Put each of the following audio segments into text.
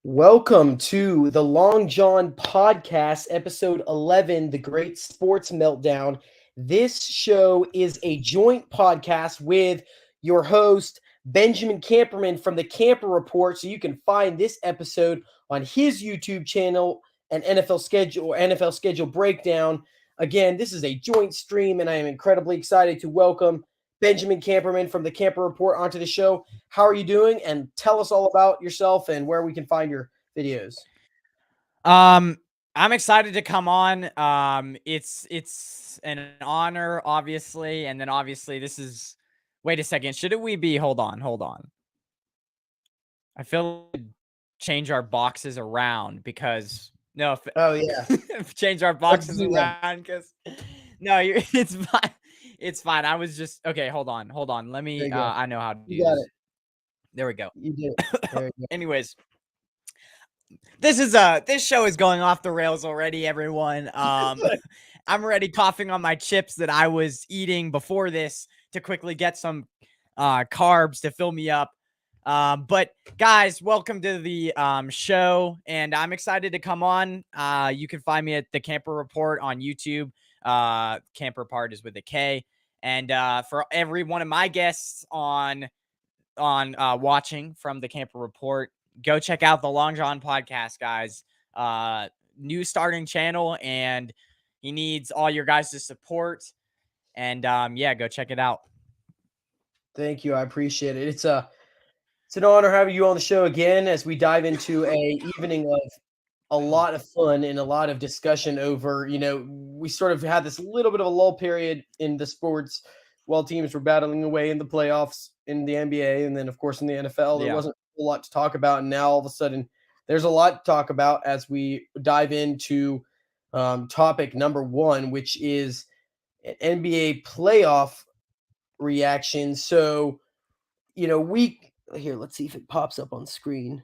Welcome to the Long John podcast, episode 11, The Great Sports Meltdown. This show is a joint podcast with your host, Benjamin Kamperman from the Kamper Report. So you can find this episode on his YouTube channel and NFL schedule breakdown. Again, this is a joint stream, and I am incredibly excited to welcome Benjamin Kamperman from the Kamper Report onto the show. How are you doing? And tell us all about yourself and where we can find your videos. I'm excited to come on. It's an honor, obviously, and then obviously this is. Wait a second. Shouldn't we be? Hold on. I feel like we change our boxes around because no. Oh yeah, change our boxes around because no, it's fine. It's fine. I was just okay. Hold on. Let me. I know how to do this. There we go. You do. There you go. Anyways. This show is going off the rails already, everyone. I'm already coughing on my chips that I was eating before this to quickly get some carbs to fill me up. But guys, welcome to the show, and I'm excited to come on. You can find me at the Kamper Report on YouTube. Kamper part is with a K. And for every one of my guests on watching from the Kamper Report, go check out the Long John podcast, guys. New starting channel, and he needs all your guys' support. And yeah, go check it out. Thank you. I appreciate it. It's an honor having you on the show again as we dive into a evening of a lot of fun and a lot of discussion over, we sort of had this little bit of a lull period in the sports while teams were battling away in the playoffs in the NBA. And then, of course, in the NFL, there wasn't a whole lot to talk about. And now all of a sudden there's a lot to talk about as we dive into topic number one, which is an NBA playoff reaction. So, here, let's see if it pops up on screen.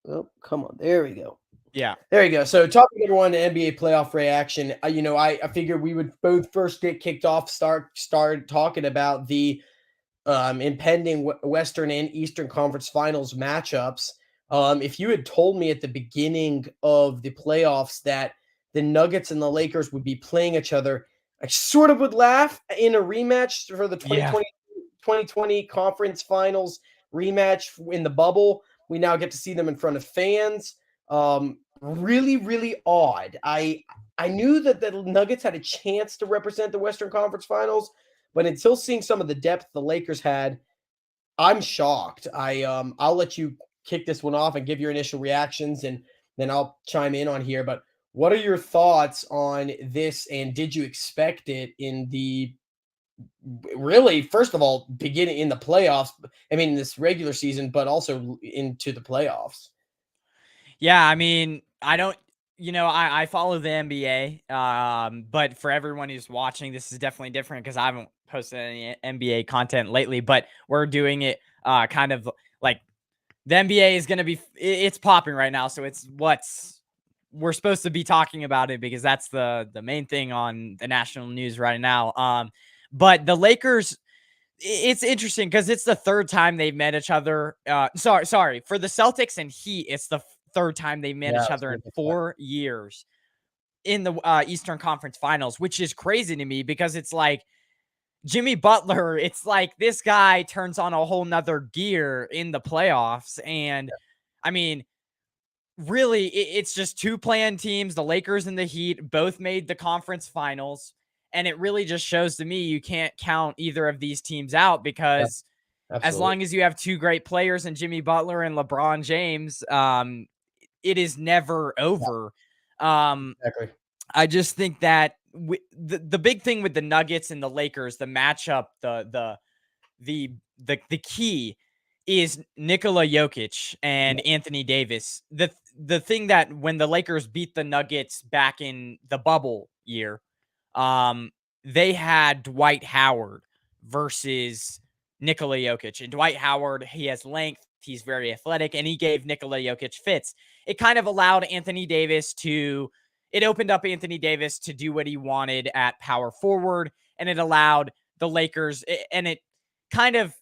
Oh, come on. There we go. Yeah. There you go. So topic number one, the NBA playoff reaction. I figured we would both first get kicked off, start talking about the impending Western and Eastern Conference Finals matchups. If you had told me at the beginning of the playoffs that the Nuggets and the Lakers would be playing each other, I sort of would laugh in a rematch for the 2020 Conference Finals rematch in the bubble. We now get to see them in front of fans. Really, really odd. I knew that the Nuggets had a chance to represent the Western Conference Finals, but until seeing some of the depth the Lakers had, I'm shocked. I'll let you kick this one off and give your initial reactions, and then I'll chime in on here. But what are your thoughts on this, and did you expect it in the really, first of all, beginning in the playoffs? I mean, this regular season, but also into the playoffs. Yeah, I mean, I don't, I follow the NBA, but for everyone who's watching, this is definitely different because I haven't posted any NBA content lately, but we're doing it kind of like the NBA is going to be, it's popping right now. So it's we're supposed to be talking about it because that's the main thing on the national news right now. But the Lakers, it's interesting because it's the third time they've met each other. Sorry. For the Celtics and Heat, it's the third time they met each other in 4 years in the Eastern Conference Finals, which is crazy to me because it's like Jimmy Butler, it's like this guy turns on a whole nother gear in the playoffs. And I mean, really, it's just two playing teams. The Lakers and the Heat both made the conference finals. And it really just shows to me you can't count either of these teams out because as long as you have two great players in Jimmy Butler and LeBron James, it is never over. Exactly. I just think that the big thing with the Nuggets and the Lakers, the matchup, the key is Nikola Jokic and Anthony Davis. The thing that when the Lakers beat the Nuggets back in the bubble year, they had Dwight Howard versus Nikola Jokic. And Dwight Howard, he has length, he's very athletic, and he gave Nikola Jokic fits. It kind of allowed Anthony Davis to, it opened up Anthony Davis to do what he wanted at power forward, and it allowed the Lakers, and it kind of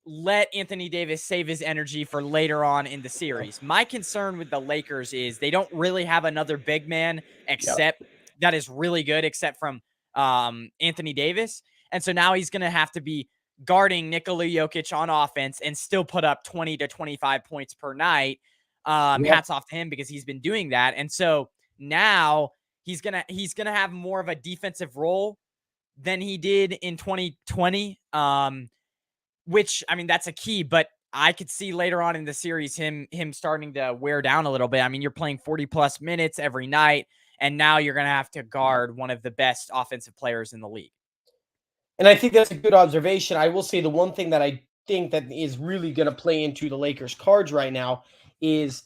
let Anthony Davis save his energy for later on in the series. My concern with the Lakers is they don't really have another big man except that is really good, except from Anthony Davis. And so now he's going to have to be guarding Nikola Jokic on offense and still put up 20 to 25 points per night. Hats off to him because he's been doing that. And so now he's going to have more of a defensive role than he did in 2020. Which, I mean, that's a key, but I could see later on in the series him starting to wear down a little bit. I mean, you're playing 40 plus minutes every night, and now you're going to have to guard one of the best offensive players in the league. And I think that's a good observation. I will say the one thing that I think that is really going to play into the Lakers' cards right now is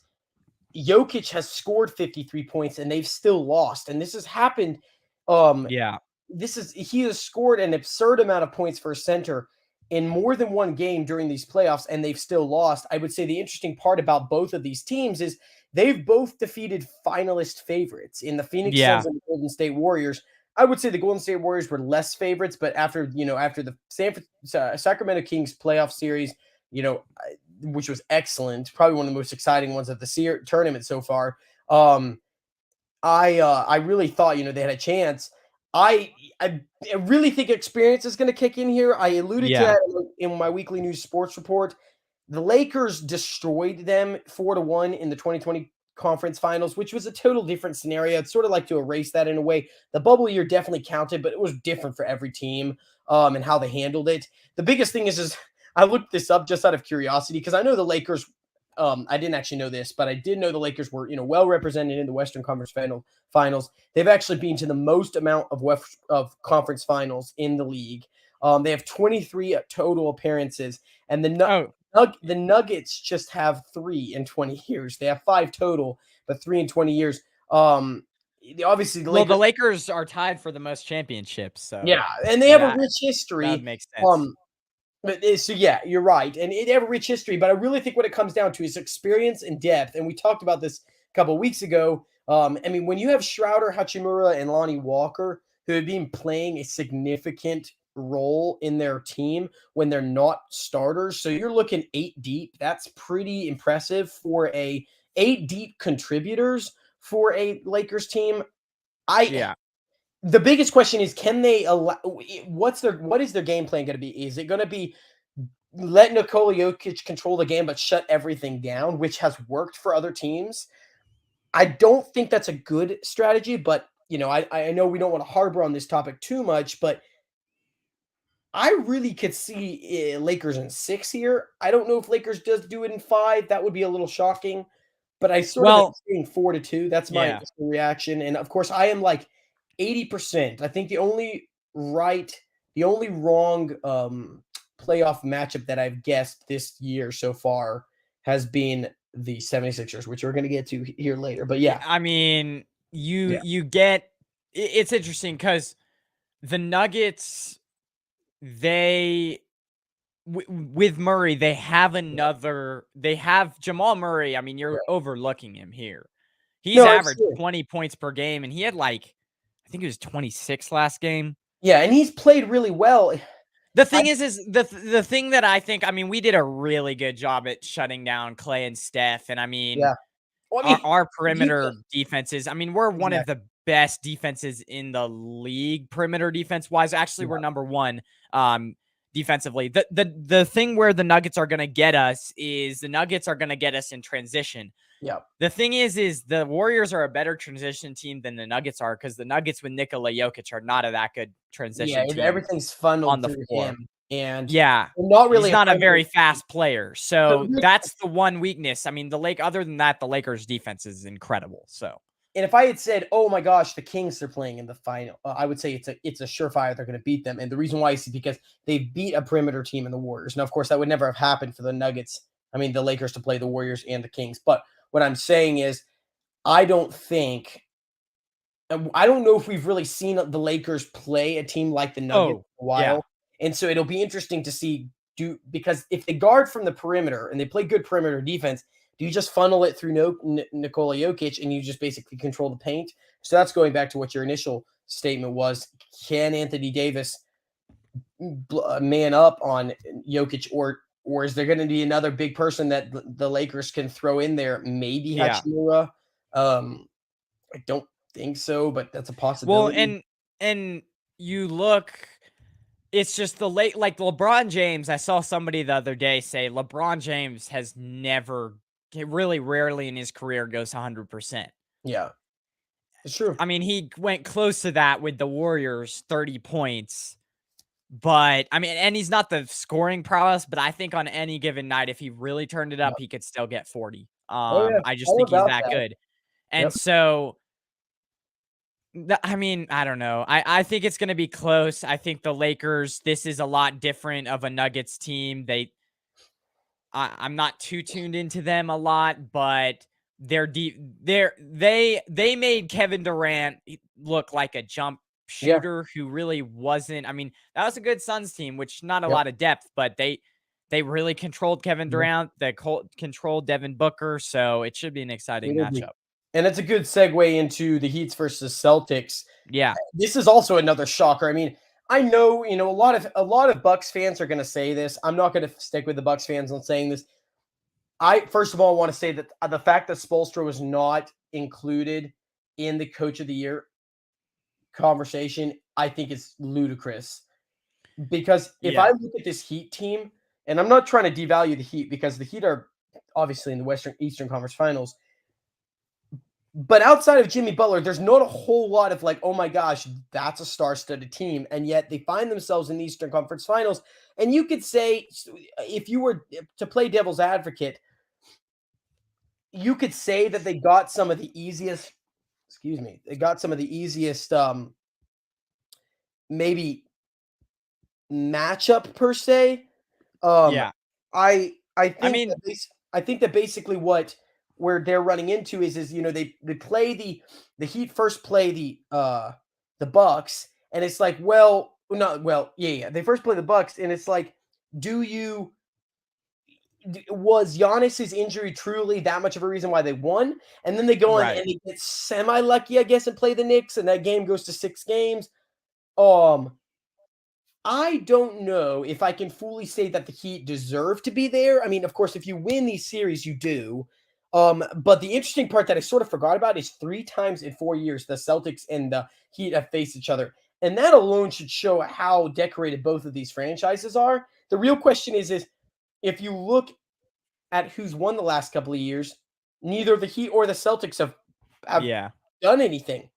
Jokic has scored 53 points and they've still lost. And this has happened. He has scored an absurd amount of points for a center in more than one game during these playoffs, and they've still lost. I would say the interesting part about both of these teams is they've both defeated finalist favorites in the Phoenix Suns and the Golden State Warriors. I would say the Golden State Warriors were less favorites, but after the Sacramento Kings playoff series, which was excellent, probably one of the most exciting ones of the tournament so far. I really thought they had a chance. I really think experience is going to kick in here. I alluded to that in my weekly news sports report. The Lakers destroyed them 4-1 in the 2020 conference finals, which was a total different scenario. I'd sort of like to erase that in a way. The bubble year definitely counted, but it was different for every team and how they handled it. The biggest thing is I looked this up just out of curiosity because I know the Lakers. I didn't actually know this, but I did know the Lakers were, well represented in the Western Conference finals. They've actually been to the most amount of conference finals in the league. They have 23 total appearances, and the Nuggets just have 3 in 20 years. They have 5 total, but 3 in 20 years. Obviously, the Lakers are tied for the most championships. So yeah, and they have a rich history. That makes sense. So yeah, you're right, and it have a rich history. But I really think what it comes down to is experience and depth. And we talked about this a couple of weeks ago. I mean, when you have Schroeder, Hachimura, and Lonnie Walker, who have been playing a significant role in their team when they're not starters, so you're looking 8 deep. That's pretty impressive for 8 deep contributors for a Lakers team. The biggest question is, can they allow? What is their game plan going to be? Is it going to be let Nikola Jokic control the game but shut everything down, which has worked for other teams? I don't think that's a good strategy, but I know we don't want to harbor on this topic too much, but I really could see Lakers in 6 here. I don't know if Lakers does do it in 5. That would be a little shocking, but I sort of am seeing 4-2. That's my reaction, and of course, I am like 80%. I think the only wrong playoff matchup that I've guessed this year so far has been the 76ers, which we're going to get to here later. But yeah, I mean, you get it's interesting because the Nuggets, with Murray, they have Jamal Murray. I mean, you're overlooking him here. He's averaged 20 points per game, and he had I think it was 26 last game. Yeah, and he's played really well. The thing is the thing that I think, I mean, we did a really good job at shutting down Clay and Steph, and I mean, our perimeter defenses. I mean, we're one of the best defenses in the league, perimeter defense wise. Actually, we're number 1 defensively. The thing where the Nuggets are going to get us is the Nuggets are going to get us in transition. Yeah. The thing is the Warriors are a better transition team than the Nuggets are, because the Nuggets with Nikola Jokic are not that good transition team. Everything's funneled on the through floor. him, and he's not a very fast player. So that's the one weakness. I mean, other than that, the Lakers defense is incredible. So And if I had said, "Oh my gosh, the Kings are playing in the final," I would say it's a surefire they're going to beat them. And the reason why is because they beat a perimeter team in the Warriors. Now, of course, that would never have happened for the Nuggets. I mean, the Lakers to play the Warriors and the Kings. But what I'm saying is, I don't think, I don't know if we've really seen the Lakers play a team like the Nuggets Oh, in a yeah. while. And so it'll be interesting to see because if they guard from the perimeter and they play good perimeter defense, do you just funnel it through Nikola Jokic and you just basically control the paint? So that's going back to what your initial statement was. Can Anthony Davis man up on Jokic, or is there going to be another big person that the Lakers can throw in there? Maybe Yeah. Hachimura. I don't think so, but that's a Well, possibility. and you look, it's just the late, like LeBron James. I saw somebody the other day say LeBron James has never, really rarely in his career goes 100%. Yeah, it's true. I mean, he went close to that with the Warriors, 30 points. But I mean, and he's not the scoring prowess, but I think on any given night, if he really turned it Yeah. up, he could still get 40. Oh yeah, I just all think he's about that that. good. And Yep. so, I mean, I don't know. I think it's going to be close. I think the Lakers, this is a lot different of a Nuggets team. I'm not too tuned into them a lot, but they're deep. They made Kevin Durant look like a jump Yeah. shooter who really wasn't. I mean, that was a good Suns team, which not a Yep. lot of depth, but they really controlled Kevin Yeah. Durant. They controlled Devin Booker, so it should be an exciting It'll be. matchup. And it's a good segue into the Heats versus Celtics. Yeah, This is also another shocker. I mean, I know, a lot of Bucks fans are going to say this. I'm not going to stick with the Bucks fans on saying this. I first of all want to say that the fact that Spoelstra was not included in the Coach of the Year conversation, I think is ludicrous. Because if I yeah, look at this Heat team, and I'm not trying to devalue the Heat because the Heat are obviously in the Eastern Conference Finals, but outside of Jimmy Butler, there's not a whole lot of like, oh my gosh, that's a star-studded team, and yet they find themselves in the Eastern Conference Finals. And you could say, if you were to play devil's advocate, you could say that they got some of the easiest. Excuse me, they got some of the easiest, maybe matchup per se. Um, yeah. I I think mean, I think that basically where they're running into is they play the Heat first play the Bucks, and it's like, well, not well, yeah, they first play the Bucks, and it's like, do you was Giannis's injury truly that much of a reason why they won? And then they go on right. and they get semi lucky, I guess, and play the Knicks, and that game goes to 6 games. Um, I don't know if I can fully say that the Heat deserve to be there. I mean, of course, if you win these series, you do. But the interesting part that I sort of forgot about is 3 times in 4 years the Celtics and the Heat have faced each other. And that alone should show how decorated both of these franchises are. The real question is if you look at who's won the last couple of years, neither the Heat or the Celtics have Yeah, done anything.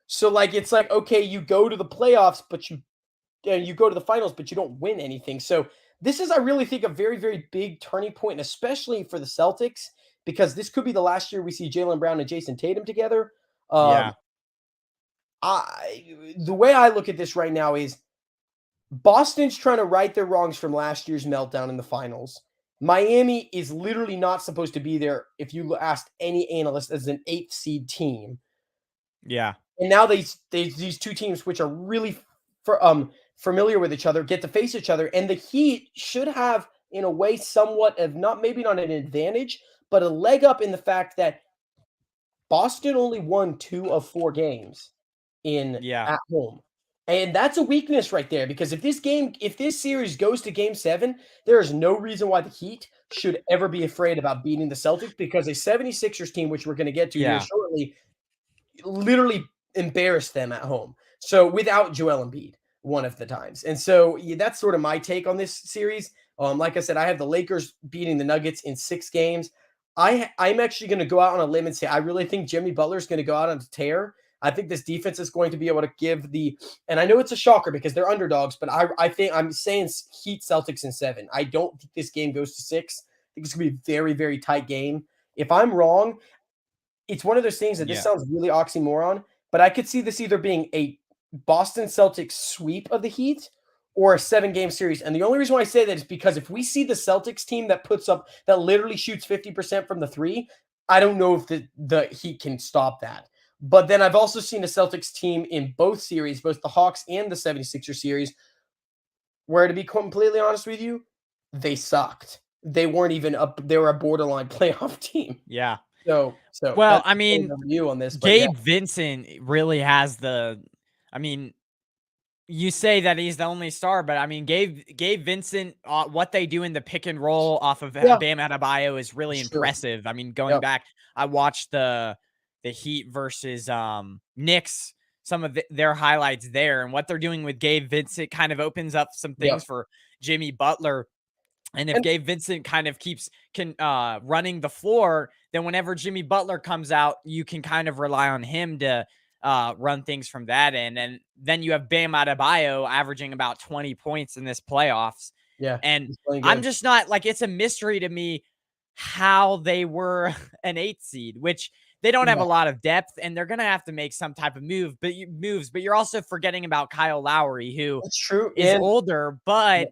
So like it's like, okay, you go to the playoffs, but you go to the finals, but you don't win anything. So this is, I really think, a very, very big turning point, and especially for the Celtics, because this could be the last year we see Jaylen Brown and Jason Tatum together. Um, yeah, the way I look at this right now is Boston's trying to right their wrongs from last year's meltdown in the finals. Miami is literally not supposed to be there if you asked any analyst as an 8th seed team. yeah, And now these two teams, which are really familiar with each other, get to face each other, and the Heat should have, in a way, somewhat of maybe not an advantage, but a leg up in the fact that Boston only won 2 of 4 games in yeah, at home. And that's a weakness right there because if this series goes to game 7, there is no reason why the Heat should ever be afraid about beating the Celtics because a 76ers team, which we're going to get to here yeah, shortly, literally embarrassed them at home. So without Joel Embiid one of the times. And so yeah, that's sort of my take on this series. Like I said, I have the Lakers beating the Nuggets in 6 games. I'm actually going to go out on a limb and say I really think Jimmy Butler is going to go out on a tear. I think this defense is going to be able to give and I know it's a shocker because they're underdogs, but I think I'm saying Heat Celtics in 7. I don't think this game goes to 6. I think it's going to be a very, very tight game. If I'm wrong, it's one of those things that this Yeah. sounds really oxymoron, but I could see this either being a Boston Celtics sweep of the Heat or a 7-game series. And the only reason why I say that is because if we see the Celtics team that literally shoots 50% from the three, I don't know if the Heat can stop that. But then I've also seen a Celtics team in both series, both the Hawks and the 76er series, where, to be completely honest with you, they sucked. They weren't even up. They were a borderline playoff team. Yeah. So Well, that's I my mean, view on this. But yeah, Gabe Vincent really has I mean, you say that he's the only star, but I mean, Gabe Vincent, what they do in the pick and roll off of yeah, Bam Adebayo is really it's true. impressive. I mean, going Yep, back, I watched the Heat versus Knicks, some of their highlights there, and what they're doing with Gabe Vincent kind of opens up some things yep. for Jimmy Butler. And if And Gabe Vincent kind of keeps running the floor, then whenever Jimmy Butler comes out, you can kind of rely on him to run things from that end. And then you have Bam Adebayo averaging about 20 points in this playoffs. yeah, And he's playing I'm good. just not like, it's a mystery to me how they were an 8 seed, which they don't have Yeah, a lot of depth and they're going to have to make some type of moves, but you're also forgetting about Kyle Lowry, who it's true. is And older, but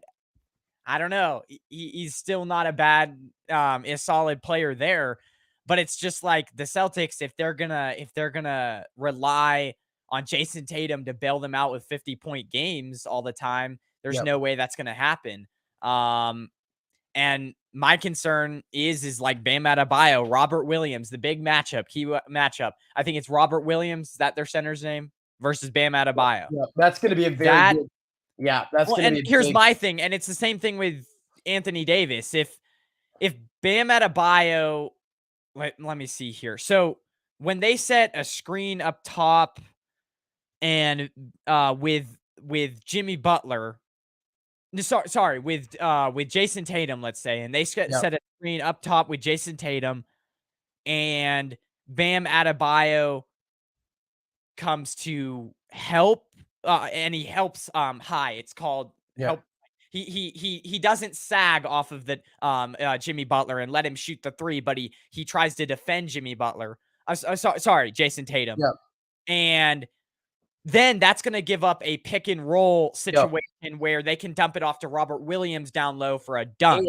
I don't know. He's still not a solid player there, but it's just like the Celtics, if they're gonna rely on Jason Tatum to bail them out with 50-point games all the time, there's yep, no way that's gonna happen. And my concern is like Bam Adebayo, Robert Williams, the big key matchup. I think it's Robert Williams, is that their center's name, versus Bam Adebayo. yep. That's going to be a very That good. Yeah, that's well, going to and be a here's big. my thing, and it's the same thing with Anthony Davis. If Bam Adebayo, let me see here. So when they set a screen up top and with Jimmy Butler, sorry, with Jason Tatum, let's say, and they Yep, set a screen up top with Jason Tatum and Bam Adebayo comes to help, and he helps high. It's called yeah, help. He doesn't sag off of the Jimmy Butler and let him shoot the three, but he tries to defend Jimmy Butler. Sorry, Jason Tatum. yep, And then that's going to give up a pick and roll yep. situation where they can dump it off to Robert Williams down low for a dunk.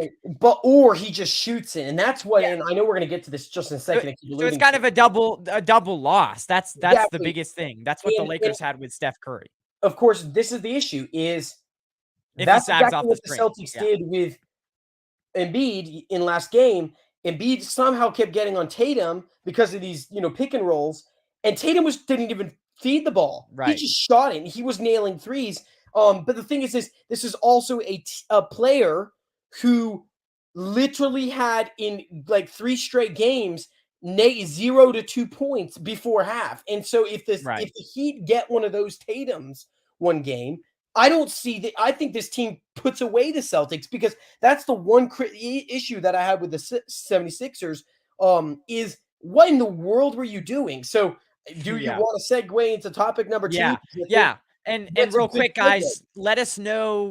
Or he just shoots it, and that's what. Yeah. And I know we're going to get to this just in a second. I keep So it's alluding kind to of a double loss. That's the exactly. biggest thing. That's what the And Lakers had with Steph Curry. of course, this is the issue. Is If he that's sags exactly off the what the screen. Celtics Yeah. did with Embiid in last game. Embiid somehow kept getting on Tatum because of these, pick and rolls, and Tatum didn't even feed the ball. He Right. just shot it, and he was nailing threes. But the thing is, this is also a player who literally had in like 3 straight games 0 to 2 points before half. And so if Right. the Heat get one of those Tatums one game, I don't see that. I think this team puts away the Celtics because that's the one issue that I had with the 76ers, is what in the world were you doing? So do you Yeah. want to segue into topic number 2? Yeah. 'Cause I think Yeah. And that's a real good quick, segue. guys, let us know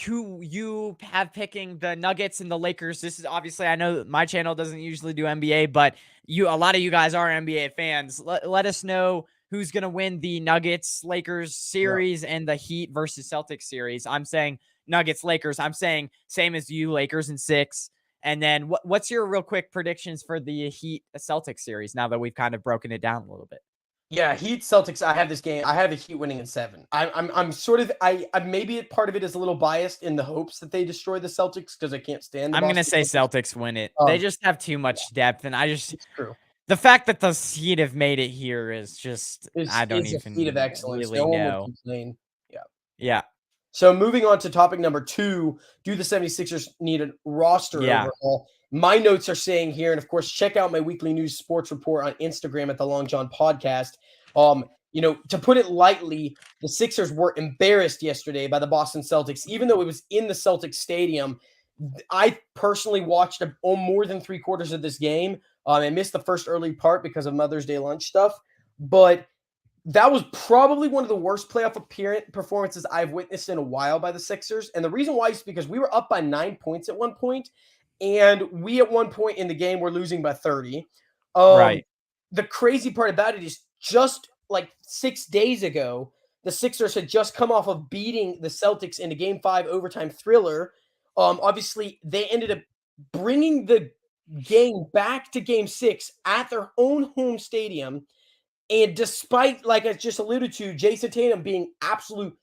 who you have picking the Nuggets and the Lakers. This is obviously, I know my channel doesn't usually do NBA, but a lot of you guys are NBA fans. Let us know who's going to win the Nuggets Lakers Yeah. series and the Heat versus Celtics series. I'm saying Nuggets Lakers. I'm saying same as you, Lakers in 6. And then what's your real quick predictions for the Heat Celtics series now that we've kind of broken it down a little bit? Yeah, Heat Celtics. I have this game. I have the Heat winning in 7. I'm sort of I maybe part of it is a little biased in the hopes that they destroy the Celtics because I can't stand the I'm going to Boston say Celtics. Celtics win it. They just have too Yeah, much depth. And it's true. the fact that the Heat have made it here is just, I don't Is a feat of even excellence. really No one would know. complain. Yeah. Yeah. So moving on to topic number 2, do the 76ers need a roster Yeah. overhaul? My notes are saying here, and of course, check out my weekly news sports report on Instagram at the Long John Podcast. To put it lightly, the Sixers were embarrassed yesterday by the Boston Celtics, even though it was in the Celtics stadium. I personally watched more than 3/4 of this game. I missed the first early part because of Mother's Day lunch stuff, but that was probably one of the worst playoff performances I've witnessed in a while by the Sixers. And the reason why is because we were up by 9 points at one point, and we at one point in the game were losing by 30. Right. The crazy part about it is just like 6 days ago, the Sixers had just come off of beating the Celtics in a Game 5 overtime thriller. Obviously, they ended up bringing the game back to Game 6 at their own home stadium. And despite, like I just alluded to, Jason Tatum being absolute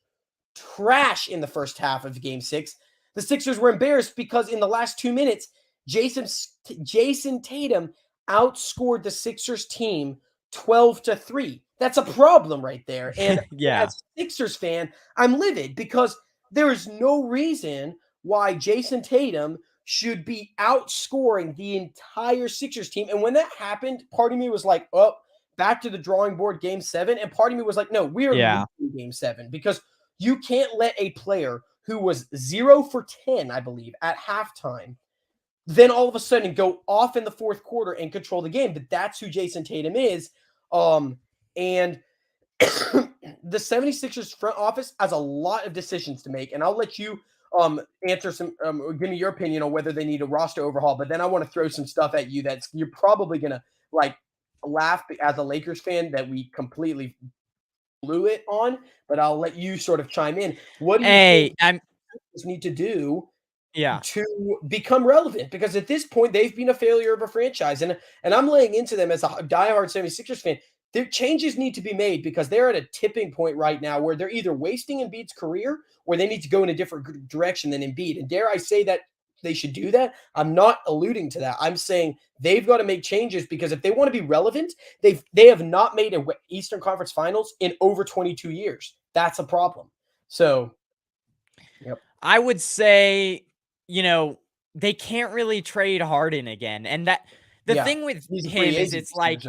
trash in the first half of Game 6, the Sixers were embarrassed because in the last 2 minutes, Jason Tatum outscored the Sixers team 12-3. That's a problem right there. And Yeah. as a Sixers fan, I'm livid because there is no reason why Jason Tatum should be outscoring the entire Sixers team. And when that happened, part of me was like, oh, back to the drawing board, Game 7. And part of me was like, no, we are Yeah. losing Game 7 because you can't let a player who was 0 for 10, I believe, at halftime, then all of a sudden go off in the fourth quarter and control the game. But that's who Jason Tatum is. And the 76ers front office has a lot of decisions to make. And I'll let you answer some, give me your opinion on whether they need a roster overhaul. But then I want to throw some stuff at you that's you're probably going to like laugh as a Lakers fan that we completely blew it on, but I'll let you sort of chime in. What do you think need to do to become relevant? Because at this point, they've been a failure of a franchise. And I'm laying into them as a diehard 76ers fan. Their changes need to be made because they're at a tipping point right now where they're either wasting Embiid's career or they need to go in a different direction than Embiid. And dare I say that they should do that? I'm not alluding to that. I'm saying they've got to make changes because if they want to be relevant, they have not made an Eastern Conference Finals in over 22 years. That's a problem. So, yep. I would say, they can't really trade Harden again. And that the thing with him is it's like,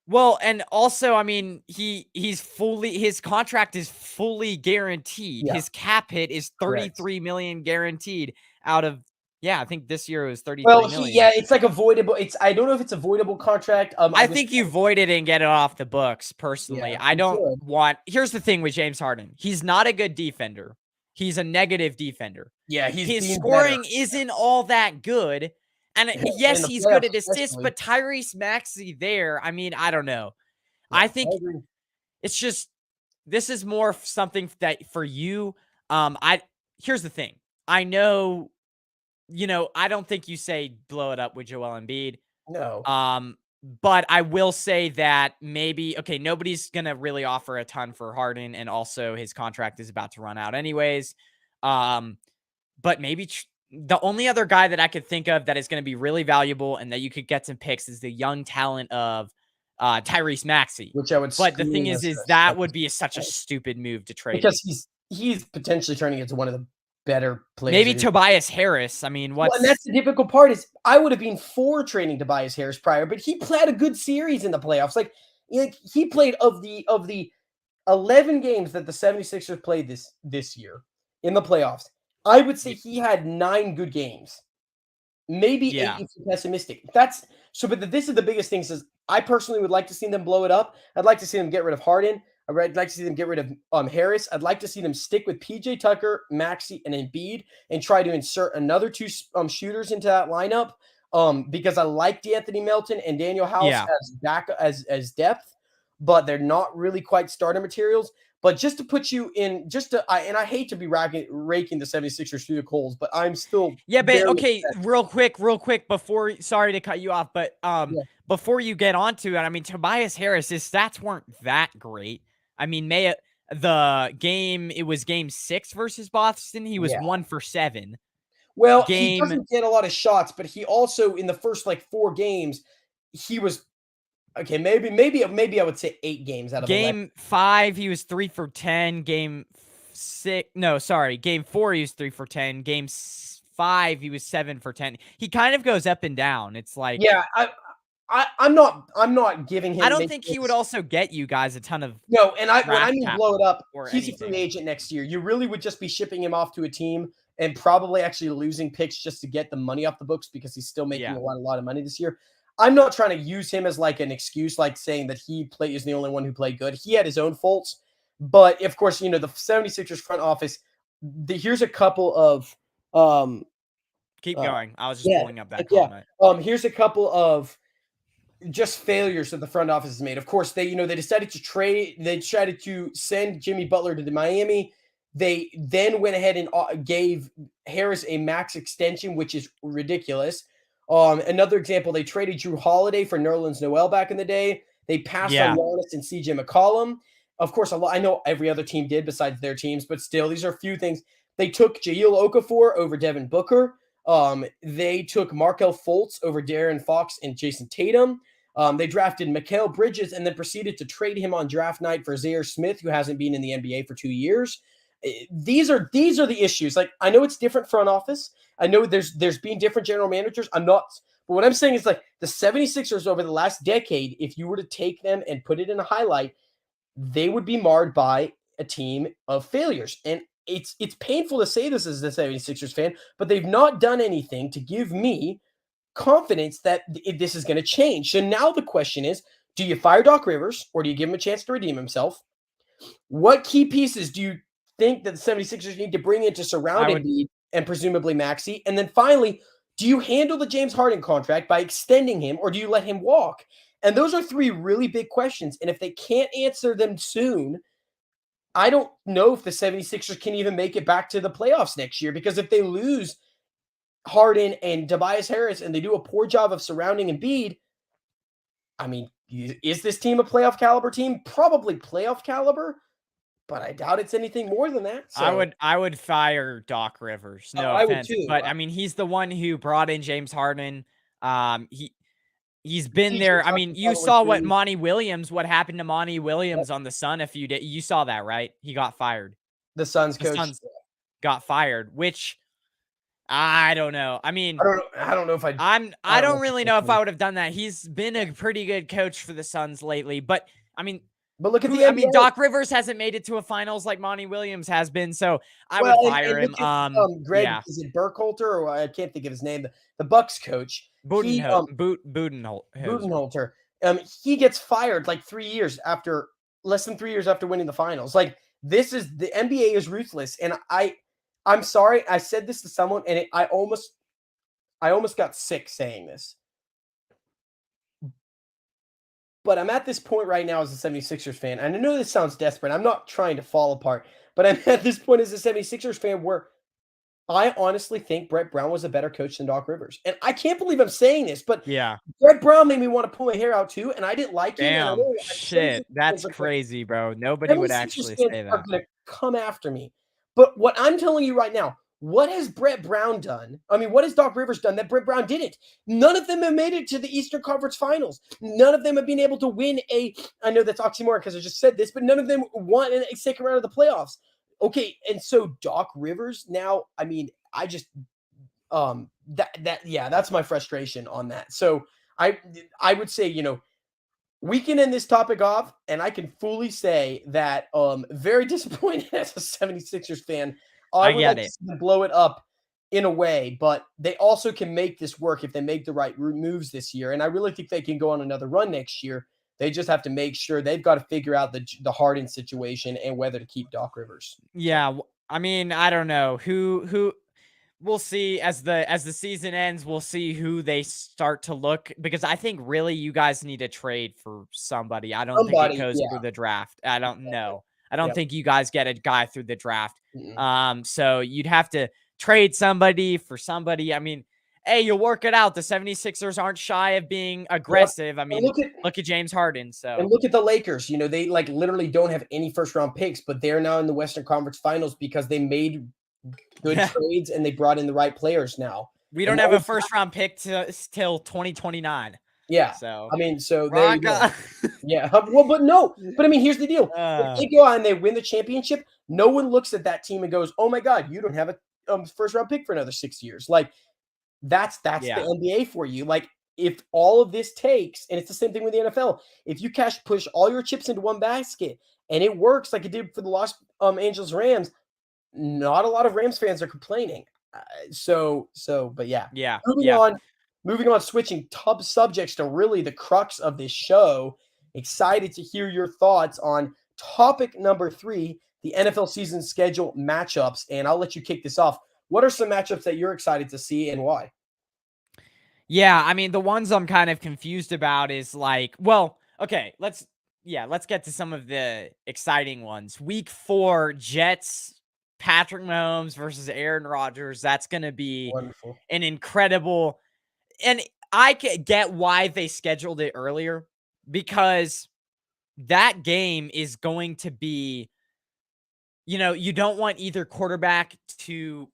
well, and also, I mean, his contract is fully guaranteed. Yeah. His cap hit is 33 million guaranteed out of, I think this year it was 33 million. It's like avoidable. I don't know if it's avoidable contract. I think you void it and get it off the books personally. I don't here's the thing with James Harden. He's not a good defender. He's a negative defender. Yeah, his scoring isn't all that good. And yes, he's good at assists, but Tyrese Maxey there, I mean, I don't know. Yeah, I think it's just this is more something that for you. Here's the thing. I know, I don't think you say blow it up with Joel Embiid. No. But I will say that maybe nobody's gonna really offer a ton for Harden, and also his contract is about to run out anyways. But maybe the only other guy that I could think of that is going to be really valuable and that you could get some picks is the young talent of Tyrese Maxey. Which I would. But the thing is that would be such a stupid move to trade because he's potentially turning into one of the better players. Maybe Tobias Harris. I mean, and that's the difficult part is I would have been for trading Tobias Harris prior, but he played a good series in the playoffs. Like he played of the 11 games that the 76ers played this year in the playoffs. I would say he had 9 good games, maybe 8 if you're pessimistic. But this is the biggest thing. Says I personally would like to see them blow it up. I'd like to see them get rid of Harden. I'd like to see them get rid of Harris. I'd like to see them stick with PJ Tucker, Maxey, and Embiid, and try to insert another 2 shooters into that lineup. Because I like D'Anthony Melton and Daniel House as depth, but they're not really quite starter materials. But just to put you in, and I hate to be raking the 76ers through the coals, but I'm still. Yeah, but okay, real quick, sorry to cut you off, but before you get onto it, I mean, Tobias Harris, his stats weren't that great. I mean, it was game 6 versus Boston. He was 1 for 7. Well, he doesn't get a lot of shots, but he also, in the first 4 games, he was. Okay, maybe I would say 8 games out of game 5. He was 3 for 10. Game 4 he was 3 for 10. Game 5 he was 7 for 10. He kind of goes up and down. It's like I'm not giving him. I don't think he would also get you guys a ton of no. And when I mean blow it up, he's anything. a free agent next year. You really would just be shipping him off to a team and probably actually losing picks just to get the money off the books because he's still making a lot of money this year. I'm not trying to use him as an excuse, saying that he is the only one who played good. He had his own faults. But, of course, the 76ers front office, here's a couple of keep going. I was just pulling up that comment. Here's a couple of just failures that the front office has made. Of course, they decided to trade. They decided to send Jimmy Butler to the Miami. They then went ahead and gave Harris a max extension, which is ridiculous. Another example, they traded Drew Holiday for Nerlens Noel back in the day. They passed on Giannis and CJ McCollum. Of course, I know every other team did besides their teams, but still, these are a few things. They took Jahlil Okafor over Devin Booker. They took Markelle Fultz over De'Aaron Fox and Jason Tatum. They drafted Mikal Bridges and then proceeded to trade him on draft night for Zaire Smith, who hasn't been in the NBA for 2 years. These are the issues. Like, I know it's different front office. I know there's been different general managers. But what I'm saying is, like, the 76ers over the last decade, if you were to take them and put it in a highlight, they would be marred by a team of failures. And it's painful to say this as the 76ers fan, but they've not done anything to give me confidence that this is going to change. So now the question is, do you fire Doc Rivers or do you give him a chance to redeem himself? What key pieces do you think that the 76ers need to bring in to surround Embiid and presumably Maxey? And then finally, do you handle the James Harden contract by extending him or do you let him walk? And those are three really big questions. And if they can't answer them soon, I don't know if the 76ers can even make it back to the playoffs next year, because if they lose Harden and Tobias Harris and they do a poor job of surrounding Embiid, I mean, is this team a playoff caliber team? Probably playoff caliber, but I doubt it's anything more than that. So. I would fire Doc Rivers. No offense, but I mean, he's the one who brought in James Harden. He's been there. I mean, you saw what happened to Monty Williams on the Sun a few days. You saw that, right? He got fired. The Suns coach got fired, which I don't know. I mean, I don't know if I don't really know if I would have done that. He's been a pretty good coach for the Suns lately, but I mean, but look at the NBA. I mean, Doc Rivers hasn't made it to a finals like Monty Williams has been, so I would fire him. Greg, is it Burkhalter, or I can't think of his name, the Bucks coach. Budenholzer. He gets fired like less than 3 years after winning the finals. Like, this is the NBA is ruthless, and I'm sorry, I said this to someone, and I almost got sick saying this. But I'm at this point right now as a 76ers fan, and I know this sounds desperate. I'm not trying to fall apart, but I'm at this point as a 76ers fan where I honestly think Brett Brown was a better coach than Doc Rivers. And I can't believe I'm saying this, but yeah, Brett Brown made me want to pull my hair out too, and I didn't like him. Damn, shit, that's crazy, bro. Nobody would actually say that. Are going to come after me. But what I'm telling you right now, what has Brett Brown done? I mean, what has Doc Rivers done that Brett Brown didn't? None of them have made it to the Eastern Conference Finals. None of them have been able to win I know that's oxymoron because I just said this, but none of them won a second round of the playoffs. Okay, and so Doc Rivers now, I mean, I just that's my frustration on that. So I would say, we can end this topic off, and I can fully say that very disappointed as a 76ers fan. I would like to see them blow it up in a way, but they also can make this work if they make the right moves this year. And I really think they can go on another run next year. They just have to make sure they've got to figure out the Harden situation and whether to keep Doc Rivers. Yeah, I mean, I don't know who. We'll see as the season ends. We'll see who they start to look, because I think really you guys need to trade for somebody. I don't think it goes through the draft. I don't know. I don't think you guys get a guy through the draft. So you'd have to trade somebody for somebody. I mean, hey, you'll work it out. The 76ers aren't shy of being aggressive. I mean, look at James Harden. And look at the Lakers. They like literally don't have any first round picks, but they're now in the Western Conference Finals because they made good trades and they brought in the right players now. We don't have a first round pick till 2029. Yeah. So I mean, there you go. Yeah. Well, but I mean, here's the deal. If they go out and they win the championship, no one looks at that team and goes, "Oh my God, you don't have a first round pick for another 6 years." Like, that's the NBA for you. Like, if all of this takes, and it's the same thing with the NFL, if you push all your chips into one basket and it works like it did for the Los Angeles Rams, not a lot of Rams fans are complaining. But yeah. Moving on, switching subjects to really the crux of this show. Excited to hear your thoughts on topic number 3, the NFL season schedule matchups. And I'll let you kick this off. What are some matchups that you're excited to see and why? Yeah, I mean, the ones I'm kind of confused about is like, well, okay, let's get to some of the exciting ones. Week 4, Jets, Patrick Mahomes versus Aaron Rodgers. That's going to be Wonderful. an incredible, and I can get why they scheduled it earlier, because that game is going to be, you don't want either quarterback to,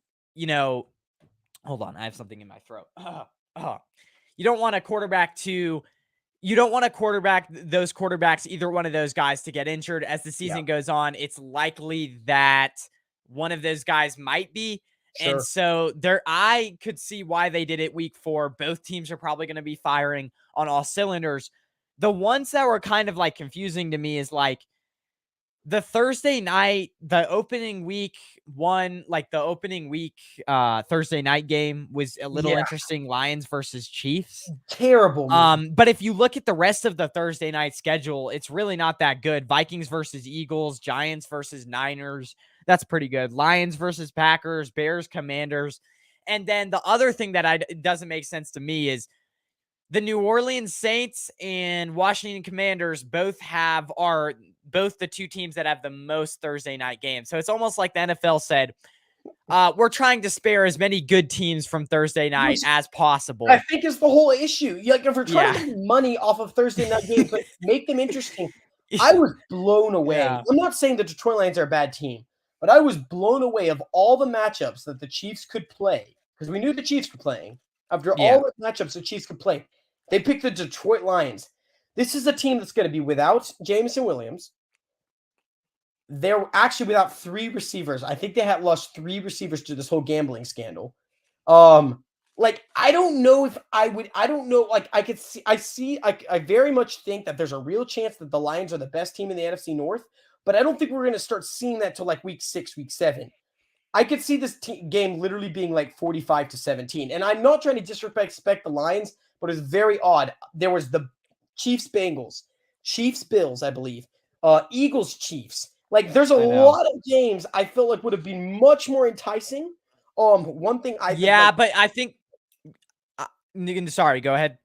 hold on, I have something in my throat. You don't want a quarterback to you don't want those quarterbacks, either one of those guys, to get injured. As the Yeah, season goes on, it's likely that one of those guys might be. And sure. so I could see why they did it week 4. Both teams are probably going to be firing on all cylinders. The ones that were kind of like confusing to me is like the Thursday night, the opening week Thursday night game was a little Yeah, interesting. Lions versus Chiefs. terrible move. But if you look at the rest of the Thursday night schedule, it's really not that good. Vikings versus Eagles, Giants versus Niners. That's pretty good. Lions versus Packers, Bears, Commanders. And then the other thing that doesn't make sense to me is the New Orleans Saints and Washington Commanders are both the two teams that have the most Thursday night games. So it's almost like the NFL said, we're trying to spare as many good teams from Thursday night as possible. I think is the whole issue. Like, if we're trying Yeah. to make money off of Thursday night games, but make them interesting, I was blown away. Yeah. I'm not saying the Detroit Lions are a bad team, but I was blown away of all the matchups that the Chiefs could play, because we knew the Chiefs were playing. After Yeah. all the matchups the Chiefs could play, they picked the Detroit Lions. This is a team that's going to be without Jameson Williams. They're actually without 3 receivers. I think they had lost 3 receivers to this whole gambling scandal. Like, I don't know if I would. I don't know. Like, I very much think that there's a real chance that the Lions are the best team in the NFC North, but I don't think we're going to start seeing that till like week 6, week 7. I could see this game literally being like 45-17. And I'm not trying to disrespect the Lions, but it's very odd. There was the Chiefs Bengals, Chiefs Bills, I believe, Eagles Chiefs. Like, there's a I know. lot of games I feel like would have been much more enticing. One thing I think, Yeah, like, but I think sorry, go ahead.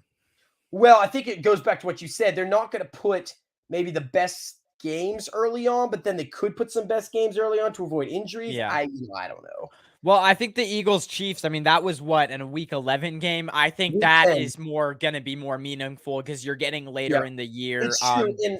well, I think it goes back to what you said. They're not going to put maybe the best games early on, but then they could put some best games early on to avoid injuries. Yeah. I don't know. Well, I think the Eagles Chiefs, I mean, that was what, in a week 11 game. I think Week that 10. is going to be more meaningful because you're getting later Yeah, in the year. it's true. And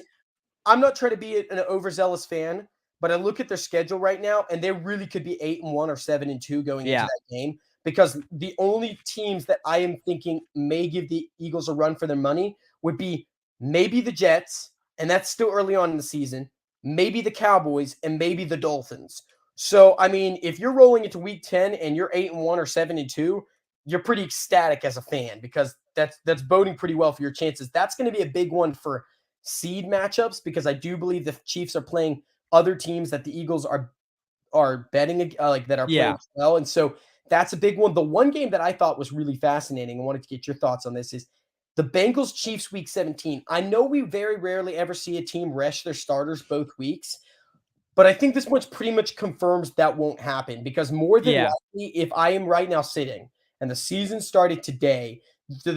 I'm not trying to be an overzealous fan, but I look at their schedule right now, and they really could be 8-1 or 7-2 going into that game, because the only teams that I am thinking may give the Eagles a run for their money would be maybe the Jets, and that's still early on in the season, maybe the Cowboys, and maybe the Dolphins. So, I mean, if you're rolling into week 10 and you're 8-1 or 7-2, you're pretty ecstatic as a fan, because that's boding pretty well for your chances. That's going to be a big one for seed matchups, because I do believe the Chiefs are playing other teams that the Eagles are betting, like, that are playing well, and so that's a big one. The one game that I thought was really fascinating, I wanted to get your thoughts on this, is the Bengals Chiefs week 17. I know we very rarely ever see a team rest their starters both weeks, but I think this much pretty much confirms that won't happen, because more than likely, if I am right now sitting and the season started today, the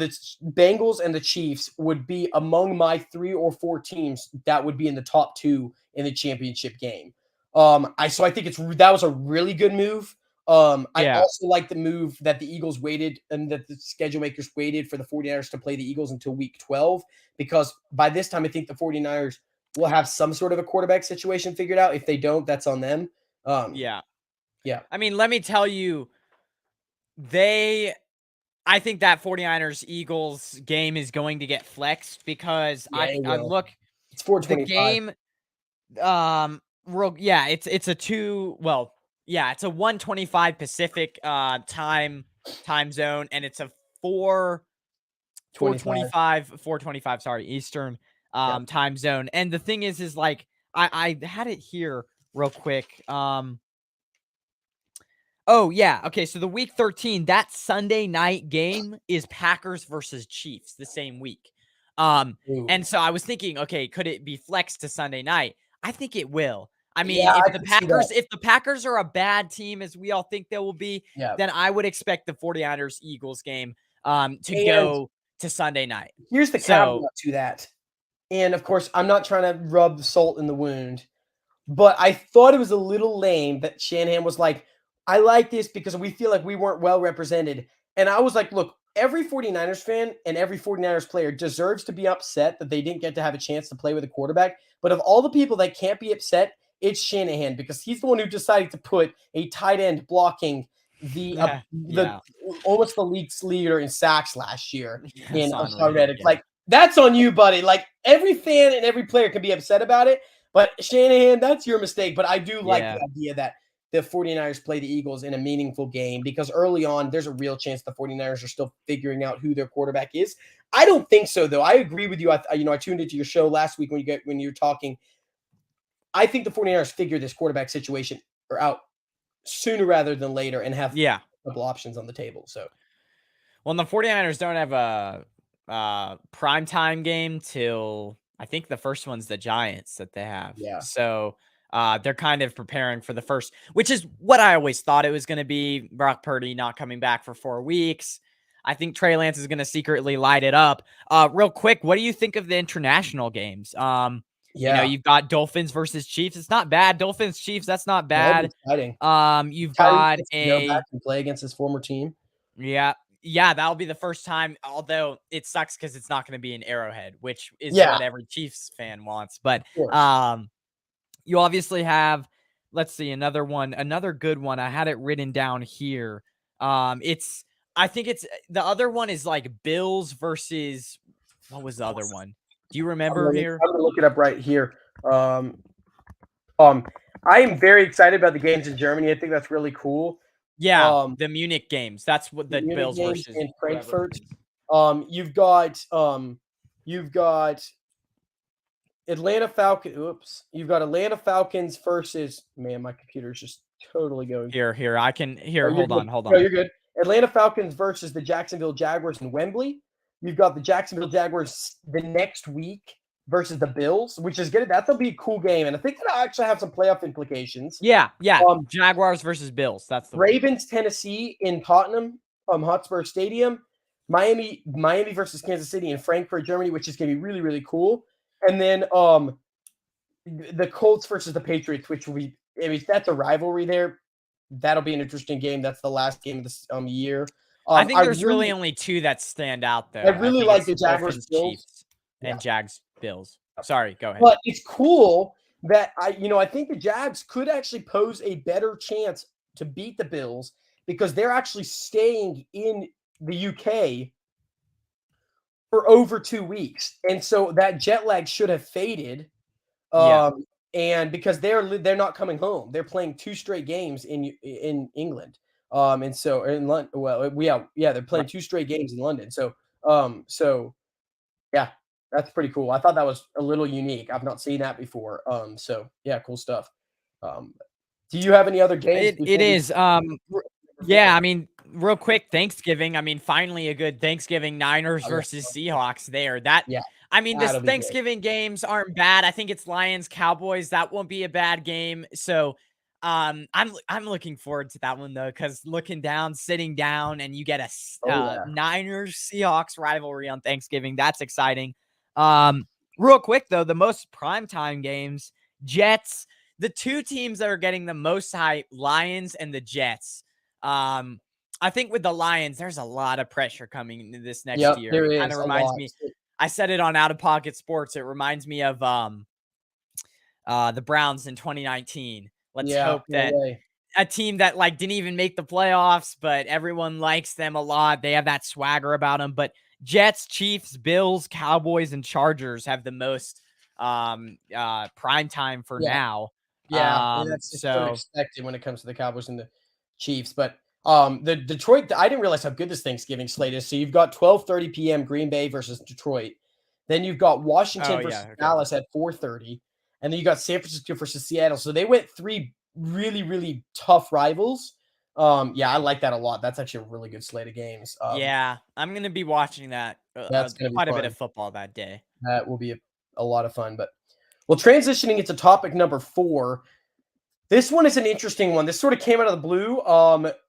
Bengals and the Chiefs would be among my 3 or 4 teams that would be in the top 2 in the championship game. I think that was a really good move. I also like the move that the Eagles waited, and that the schedule makers waited for the 49ers to play the Eagles until week 12, because by this time I think the 49ers will have some sort of a quarterback situation figured out. If they don't, that's on them. Yeah. Yeah. I mean, let me tell you, I think that 49ers Eagles game is going to get flexed, because I look, it's the 425. game, it's a 125 Pacific time zone, and it's a 425 sorry, Eastern time zone. And the thing is like, I had it here real quick. Oh, yeah. Okay, so the week 13, that Sunday night game is Packers versus Chiefs the same week. And so I was thinking, okay, could it be flexed to Sunday night? I think it will. I mean, if the Packers are a bad team, as we all think they will be, then I would expect the 49ers Eagles game to And go to Sunday night. here's the So caveat to that. And of course, I'm not trying to rub salt in the wound, but I thought it was a little lame that Shanahan was like, I like this because we feel like we weren't well represented. And I was like, look, every 49ers fan and every 49ers player deserves to be upset that they didn't get to have a chance to play with a quarterback. But of all the people that can't be upset, it's Shanahan because he's the one who decided to put a tight end blocking the yeah, almost the league's leader in sacks last year in Hassan Reddick, Reddick. yeah. Like, that's on you, buddy. Like, every fan and every player can be upset about it. But Shanahan, that's your mistake. But I do like the idea that the 49ers play the Eagles in a meaningful game because early on, there's a real chance the 49ers are still figuring out who their quarterback is. I don't think so, though. I agree with you. I tuned into your show last week when you were talking. I think the 49ers figure this quarterback situation out sooner rather than later and have Yeah. a couple options on the table. So, well, the 49ers don't have a primetime game till I think the first one's the Giants that they have. yeah. So they're kind of preparing for the first, which is what I always thought it was going to be. Brock Purdy not coming back for 4 weeks. I think Trey Lance is going to secretly light it up. Real quick, what do you think of the international games? You know, you've got Dolphins versus Chiefs. It's not bad. Dolphins, Chiefs, that's not That'll be bad. exciting. You've Tyree got gets to go back and play against his former team. yeah, that'll be the first time, although it sucks because it's not going to be an Arrowhead, which is Yeah. what every Chiefs fan wants. But Of course. you obviously have, let's see, another good one. I had it written down here. I think it's the other one is like Bills versus what was the other one? Do you remember here? I'm gonna look it up right here. I am very excited about the games in Germany. I think that's really cool. Yeah, the Munich games. That's what the Munich Bills games versus in whoever Frankfurt. it is. You've got Atlanta Falcons. Oops. You've got Atlanta Falcons versus, man, my computer's just totally going. Here. I can hold on. No, you're good. Atlanta Falcons versus the Jacksonville Jaguars in Wembley. You've got the Jacksonville Jaguars the next week versus the Bills, which is good. That'll be a cool game, and I think that'll actually have some playoff implications. Yeah. Jaguars versus Bills. That's the Ravens, Tennessee in Tottenham, Hotspur Stadium. Miami versus Kansas City in Frankfurt, Germany, which is going to be really, really cool. And then the Colts versus the Patriots, which will be, I mean, that's a rivalry there. That'll be an interesting game. That's the last game of this year. I think there's really only 2 that stand out there. I really like the Jaguars, Chiefs, and Jags Bills. Sorry, go ahead. But it's cool that I think the Jags could actually pose a better chance to beat the Bills because they're actually staying in the UK for over 2 weeks, and so that jet lag should have faded. And because they're not coming home, they're playing 2 straight games in England. And so in London, they're playing 2 straight games in London. So yeah, that's pretty cool. I thought that was a little unique. I've not seen that before. So yeah, cool stuff. Do you have any other games? It is. Yeah, I mean, real quick, Thanksgiving. I mean, finally a good Thanksgiving Niners versus Seahawks there. I mean, this Thanksgiving games aren't bad. I think it's Lions, Cowboys. That won't be a bad game. So I'm looking forward to that one though, because sitting down, and you get a Niners Seahawks rivalry on Thanksgiving. That's exciting. Real quick though, the most primetime games, Jets, the 2 teams that are getting the most hype, Lions and the Jets. I think with the Lions, there's a lot of pressure coming into this next year. There it kind of reminds me. I said it on Out of Pocket Sports. It reminds me of the Browns in 2019. Let's hope that a team that didn't even make the playoffs, but everyone likes them a lot. They have that swagger about them. But Jets, Chiefs, Bills, Cowboys, and Chargers have the most prime time for now. Yeah, that's sort of expected when it comes to the Cowboys and the Chiefs. But the Detroit, I didn't realize how good this Thanksgiving slate is. So you've got 12:30 p.m. Green Bay versus Detroit. Then you've got Washington versus Dallas at 4:30. And then you got San Francisco versus Seattle. So they went 3 really, really tough rivals. I like that a lot. That's actually a really good slate of games. I'm going to be watching that. That's going to be quite a bit of football that day. That will be a lot of fun. But transitioning into topic number 4, This one is an interesting one. This sort of came out of the blue.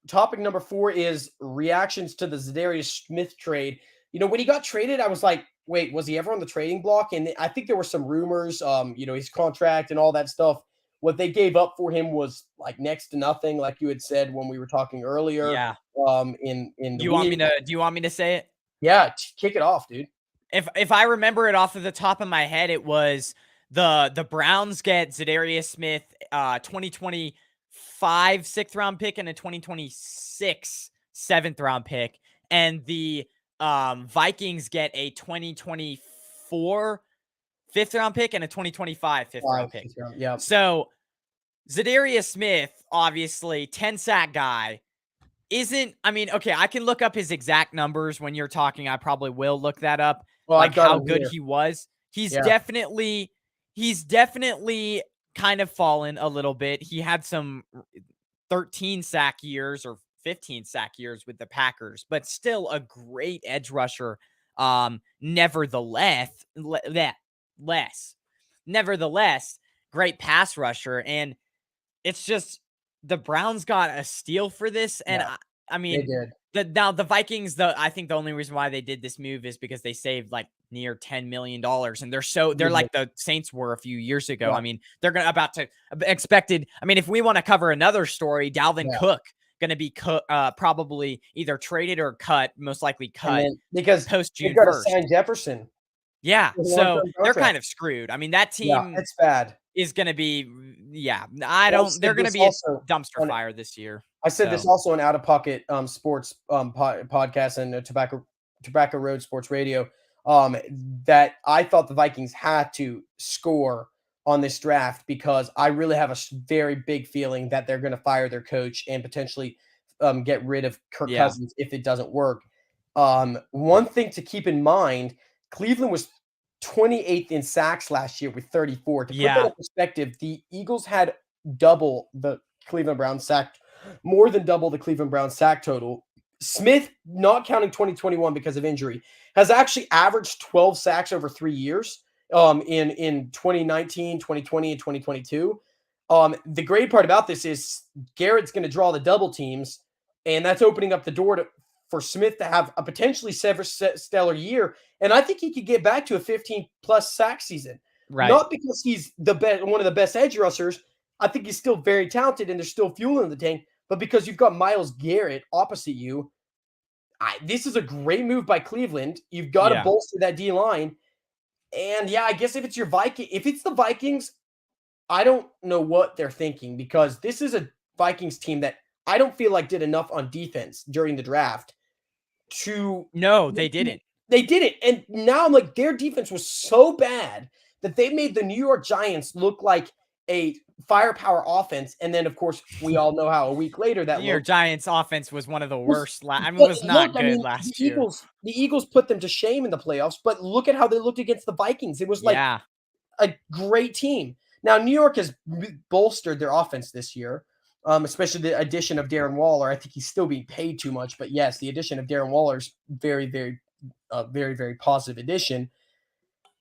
Topic number 4 is reactions to the Zadarius Smith trade. When he got traded, I was like, wait, was he ever on the trading block? And I think there were some rumors, his contract and all that stuff. What they gave up for him was like next to nothing, like you had said when we were talking earlier. Yeah. In Do the you want me week. to? Do you want me to say it? Yeah, kick it off, dude. If I remember it off of the top of my head, it was the Browns get Zadarius Smith, 2025 6th round pick and a 2026 7th round pick, and the Vikings get a 2024 5th round pick and a 2025 5th round pick. Yeah. So Zadarius Smith, obviously 10 sack guy. Okay, I can look up his exact numbers when you're talking. I probably will look that up. Well, like how good here. he was. He's Yeah. definitely kind of fallen a little bit. He had some 13 sack years or 15 sack years with the Packers, but still a great edge rusher. Nevertheless, great pass rusher. And it's just the Browns got a steal for this. And Yeah, I mean, now the Vikings, I think the only reason why they did this move is because they saved like near $10 million, and they're like the Saints were a few years ago. Yeah. I mean, they're expected. I mean, if we want to cover another story, Dalvin Cook going to be probably either traded or cut, most likely cut, because post June got to 1st. sign Jefferson. Yeah, so they're kind of screwed. I mean, that team it's bad. is going to be, they're going to be a dumpster fire this year. I said this also on Out of Pocket Sports podcast and Tobacco Road Sports Radio, that I thought the Vikings had to score on this draft because I really have a very big feeling that they're going to fire their coach and potentially get rid of Kirk Cousins if it doesn't work. One thing to keep in mind, Cleveland was 28th in sacks last year with 34. To put that in perspective, the Eagles had double the Cleveland Browns sacked, more than double the Cleveland Browns sack total. Smith, not counting 2021 because of injury, has actually averaged 12 sacks over 3 years in 2019, 2020, and 2022. The great part about this is Garrett's going to draw the double teams, and that's opening up the door for Smith to have a potentially stellar year. And I think he could get back to a 15-plus sack season. Right. Not because he's one of the best edge rushers. I think he's still very talented and there's still fuel in the tank. But because you've got Myles Garrett opposite you, this is a great move by Cleveland. You've got to bolster that D-line. And, I guess if it's the Vikings, I don't know what they're thinking because this is a Vikings team that I don't feel like did enough on defense during the draft No, they didn't. They didn't. And now I'm like, their defense was so bad that they made the New York Giants look like a firepower offense. And then, of course, we all know how a week later that New York Giants offense was one of the worst. Was not good last year. The Eagles put them to shame in the playoffs, but look at how they looked against the Vikings. It was like a great team. Now, New York has bolstered their offense this year. Especially the addition of Darren Waller. I think he's still being paid too much, but yes, the addition of Darren Waller is very, very, very positive addition.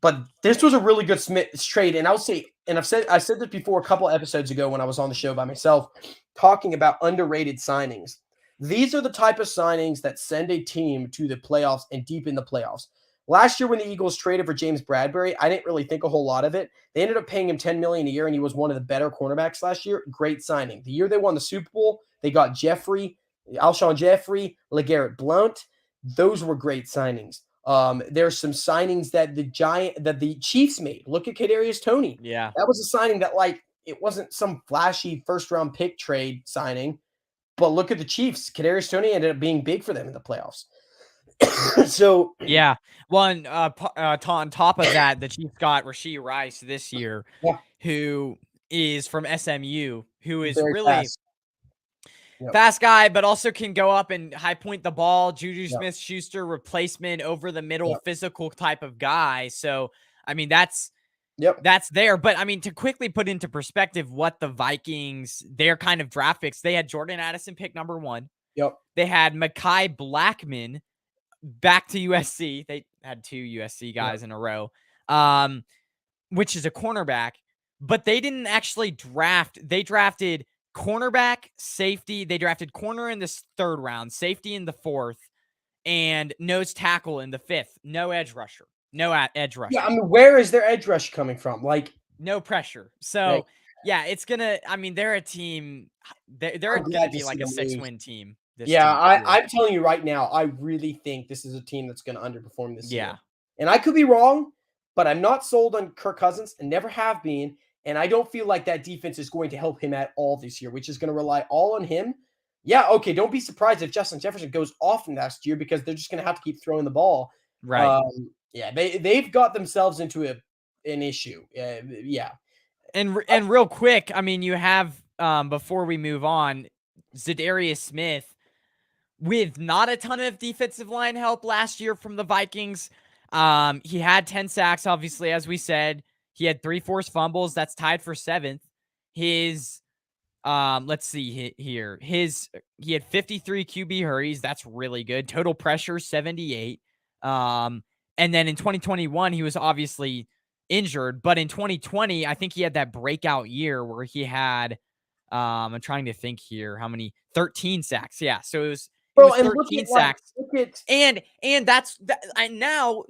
But this was a really good trade, and I'll say, and I said this before a couple episodes ago when I was on the show by myself, talking about underrated signings. These are the type of signings that send a team to the playoffs and deep in the playoffs. Last year when the Eagles traded for James Bradbury, I didn't really think a whole lot of it. They ended up paying him $10 million a year, and he was one of the better cornerbacks last year. Great signing. The year they won the Super Bowl, they got Alshon Jeffrey, LeGarrette Blount. Those were great signings. There's some signings that the Chiefs made. Look at Kadarius Toney. Yeah. That was a signing that, it wasn't some flashy first-round pick trade signing, but look at the Chiefs. Kadarius Toney ended up being big for them in the playoffs. So on top of that, the Chiefs got Rashee Rice this year, who is from SMU, who is very really fast guy, but also can go up and high point the ball. Juju Smith-Schuster replacement over the middle, physical type of guy. So I mean that's there. But I mean, to quickly put into perspective what the Vikings, their kind of draft picks, they had Jordan Addison pick number 1. They had Mekhi Blackman back to USC. They had 2 USC guys in a row, which is a cornerback. but they didn't actually draft. They drafted cornerback, safety. They drafted corner in the third round, safety in the fourth, and nose tackle in the fifth. No edge rusher. No edge rusher. Yeah, I mean, where is their edge rush coming from? Like, no pressure. So yeah, it's gonna. I mean, they're a team. They're gonna be like a 6-win team. Yeah, I'm telling you right now, I really think this is a team that's going to underperform this year. And I could be wrong, but I'm not sold on Kirk Cousins and never have been. And I don't feel like that defense is going to help him at all this year, which is going to rely all on him. Yeah, okay, don't be surprised if Justin Jefferson goes off next year because they're just going to have to keep throwing the ball. Right. Yeah, they've got themselves into an issue. Yeah. And real quick, I mean, you have before we move on, Zadarius Smith with not a ton of defensive line help last year from the Vikings. He had 10 sacks, obviously, as we said. He had 3 forced fumbles. That's tied for 7th. His let's see here. He had 53 QB hurries. That's really good. Total pressure 78. And then in 2021, he was obviously injured, but in 2020, I think he had that breakout year where he had I'm trying to think here how many 13 sacks. Yeah, so it was 13 sacks. And that's now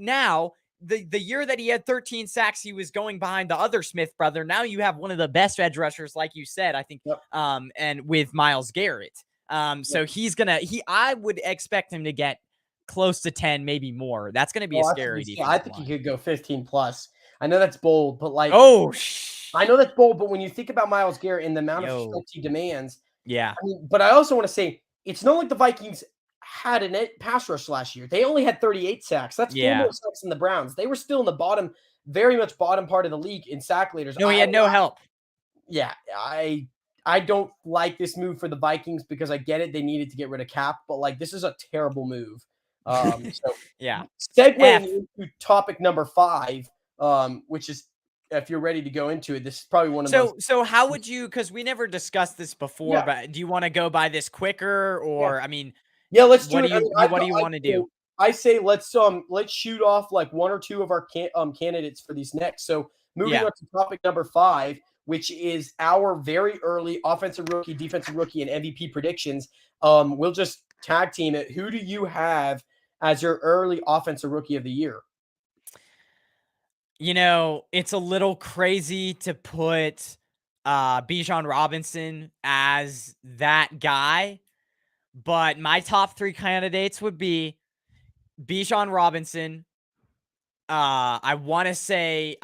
the year that he had 13 sacks, he was going behind the other Smith brother. Now you have one of the best edge rushers, like you said, I think, and with Myles Garrett. So I would expect him to get close to 10, maybe more. That's going to be a scary defense. I think he could go 15 plus. I know that's bold, but like, I know that's bold, but when you think about Myles Garrett and the amount of strikes he demands, I mean, but I also want to say it's not like the Vikings had a pass rush last year. They only had 38 sacks. That's 4 more sacks than the Browns. They were still in the bottom, very much bottom part of the league in sack leaders. No, he had no help. Yeah, I don't like this move for the Vikings because I get it. They needed to get rid of Cap, but like this is a terrible move. Segueing into topic number 5, which is if you're ready to go into it, this is probably one of those. So how would you, because we never discussed this before, but do you want to go by this quicker or I mean, let's do it. What do you want to do? I say let's shoot off like 1 or 2 of our candidates for these next. So moving on to topic number 5, which is our very early offensive rookie, defensive rookie, and MVP predictions. We'll just tag team it. Who do you have as your early offensive rookie of the year? You know, it's a little crazy to put Bijan Robinson as that guy, but my top 3 candidates would be Bijan Robinson. I want to say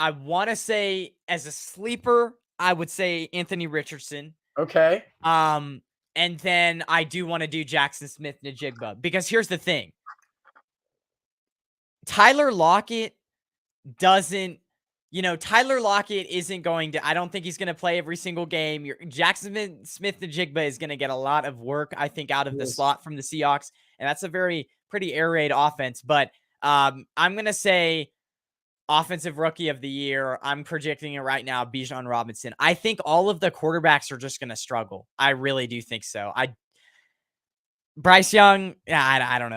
as a sleeper, I would say Anthony Richardson. Okay. And then I do want to do Jackson Smith-Njigba because here's the thing. Tyler Lockett isn't going to, I don't think he's going to play every single game. Jackson Smith-Njigba is going to get a lot of work, I think, out of the slot from the Seahawks. And that's a pretty air raid offense. But I'm going to say offensive rookie of the year. I'm projecting it right now, Bijan Robinson. I think all of the quarterbacks are just going to struggle. I really do think so. Bryce Young, I don't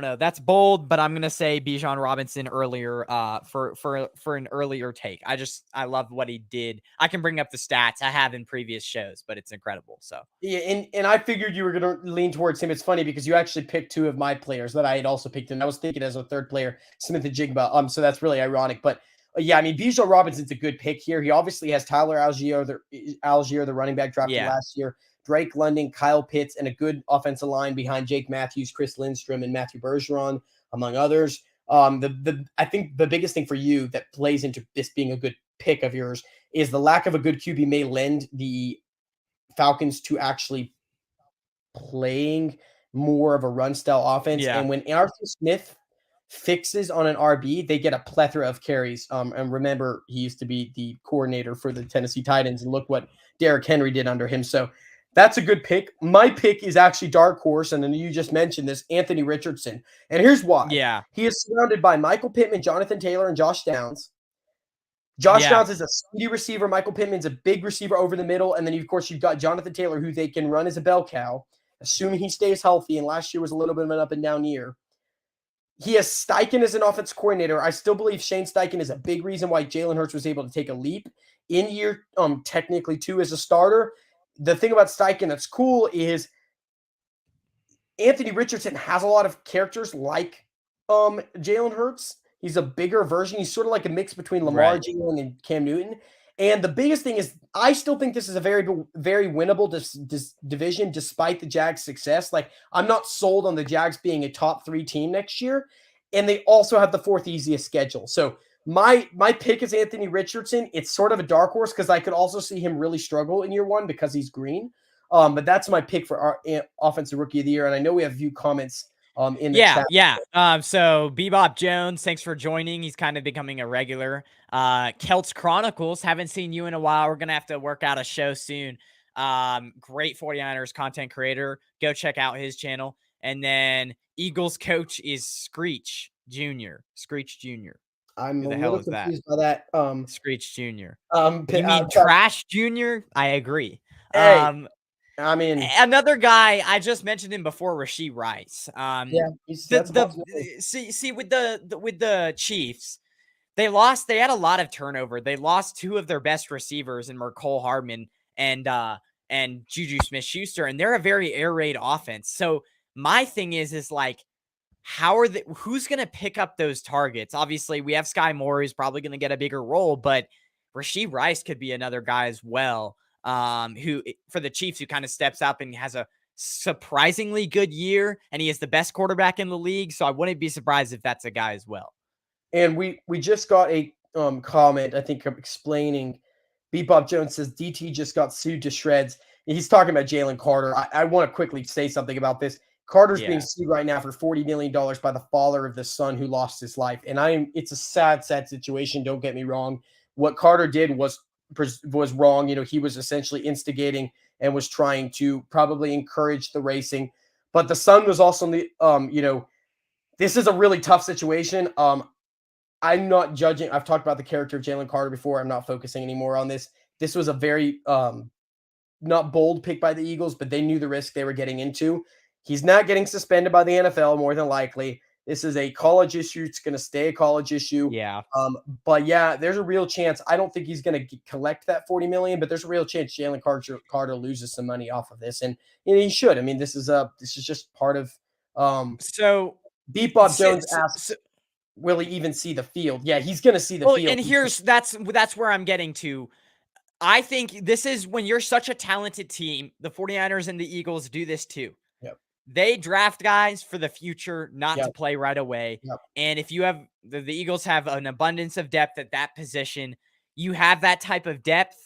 know. That's bold, but I'm gonna say Bijan Robinson earlier. For an earlier take. I love what he did. I can bring up the stats I have in previous shows, but it's incredible. So yeah, and I figured you were gonna lean towards him. It's funny because you actually picked 2 of my players that I had also picked, and I was thinking as a third player, Smith-Njigba. So that's really ironic, but. Yeah, I mean, Bijan Robinson's a good pick here. He obviously has Tyler Algier, the running back drafted last year. Drake London, Kyle Pitts, and a good offensive line behind Jake Matthews, Chris Lindstrom, and Matthew Bergeron, among others. I think the biggest thing for you that plays into this being a good pick of yours is the lack of a good QB may lend the Falcons to actually playing more of a run-style offense. And when Arthur Smith fixes on an RB, they get a plethora of carries. And remember, he used to be the coordinator for the Tennessee Titans, and look what Derrick Henry did under him. So that's a good pick. My pick is actually dark horse, and then you just mentioned this, Anthony Richardson. And here's why. Yeah. He is surrounded by Michael Pittman, Jonathan Taylor, and Josh Downs. Josh Downs is a speedy receiver. Michael Pittman's a big receiver over the middle. And then, of course, you've got Jonathan Taylor, who they can run as a bell cow, assuming he stays healthy. And last year was a little bit of an up-and-down year. He has Steichen as an offense coordinator. I still believe Shane Steichen is a big reason why Jalen Hurts was able to take a leap in year technically 2 as a starter. The thing about Steichen that's cool is Anthony Richardson has a lot of characters like Jalen Hurts. He's a bigger version. He's sort of like a mix between Lamar, Right. Jalen, and Cam Newton. And the biggest thing is, I still think this is a very, very winnable division, despite the Jags' success. Like, I'm not sold on the Jags being a top 3 team next year, and they also have the 4th easiest schedule. So my pick is Anthony Richardson. It's sort of a dark horse because I could also see him really struggle in year 1 because he's green. But that's my pick for our offensive rookie of the year. And I know we have a few comments in the chat. Yeah. So Bebop Jones, thanks for joining. He's kind of becoming a regular. Celts Chronicles, haven't seen you in a while. We're gonna have to work out a show soon. Great 49ers content creator. Go check out his channel. And then Eagles coach is Screech Jr. Screech Jr. I'm Who a the hell little is that? confused by that. Screech Jr. You mean Trash Jr.? I agree. Hey, I mean, another guy I just mentioned him before, Rashee Rice. yeah, see with the Chiefs, they had a lot of turnover. They lost 2 of their best receivers in Mecole Hardman and Juju Smith-Schuster, and they're a very air raid offense. So my thing is like, who's going to pick up those targets? Obviously, we have Sky Moore, who's probably going to get a bigger role, but Rashee Rice could be another guy as well. Who for the Chiefs, who kind of steps up and has a surprisingly good year, and he is the best quarterback in the league. So I wouldn't be surprised if that's a guy as well. And we just got a comment, I think, explaining. Bebop Jones says DT just got sued to shreds. He's talking about Jalen Carter. I want to quickly say something about this. Carter's being sued right now for $40 million by the father of the son who lost his life. And it's a sad situation. Don't get me wrong. What Carter did was wrong. He was essentially instigating and was trying to probably encourage the racing. But the son was also this is a really tough situation. I'm not judging. I've talked about the character of Jalen Carter before. I'm not focusing anymore on this. This was a very not bold pick by the Eagles, but they knew the risk they were getting into. He's not getting suspended by the NFL, more than likely. This is a college issue. It's going to stay a college issue. Yeah. But yeah, there's a real chance. I don't think he's going to collect that $40 million, but there's a real chance Jalen Carter loses some money off of this, and he should. I mean, this is just part of. So Bebop Jones asks, will he even see the field? Yeah, he's going to see the field. And that's where I'm getting to. I think this is when you're such a talented team. The 49ers and the Eagles do this too. Yep. They draft guys for the future, not Yep. to play right away. Yep. And if you have the Eagles have an abundance of depth at that position, you have that type of depth.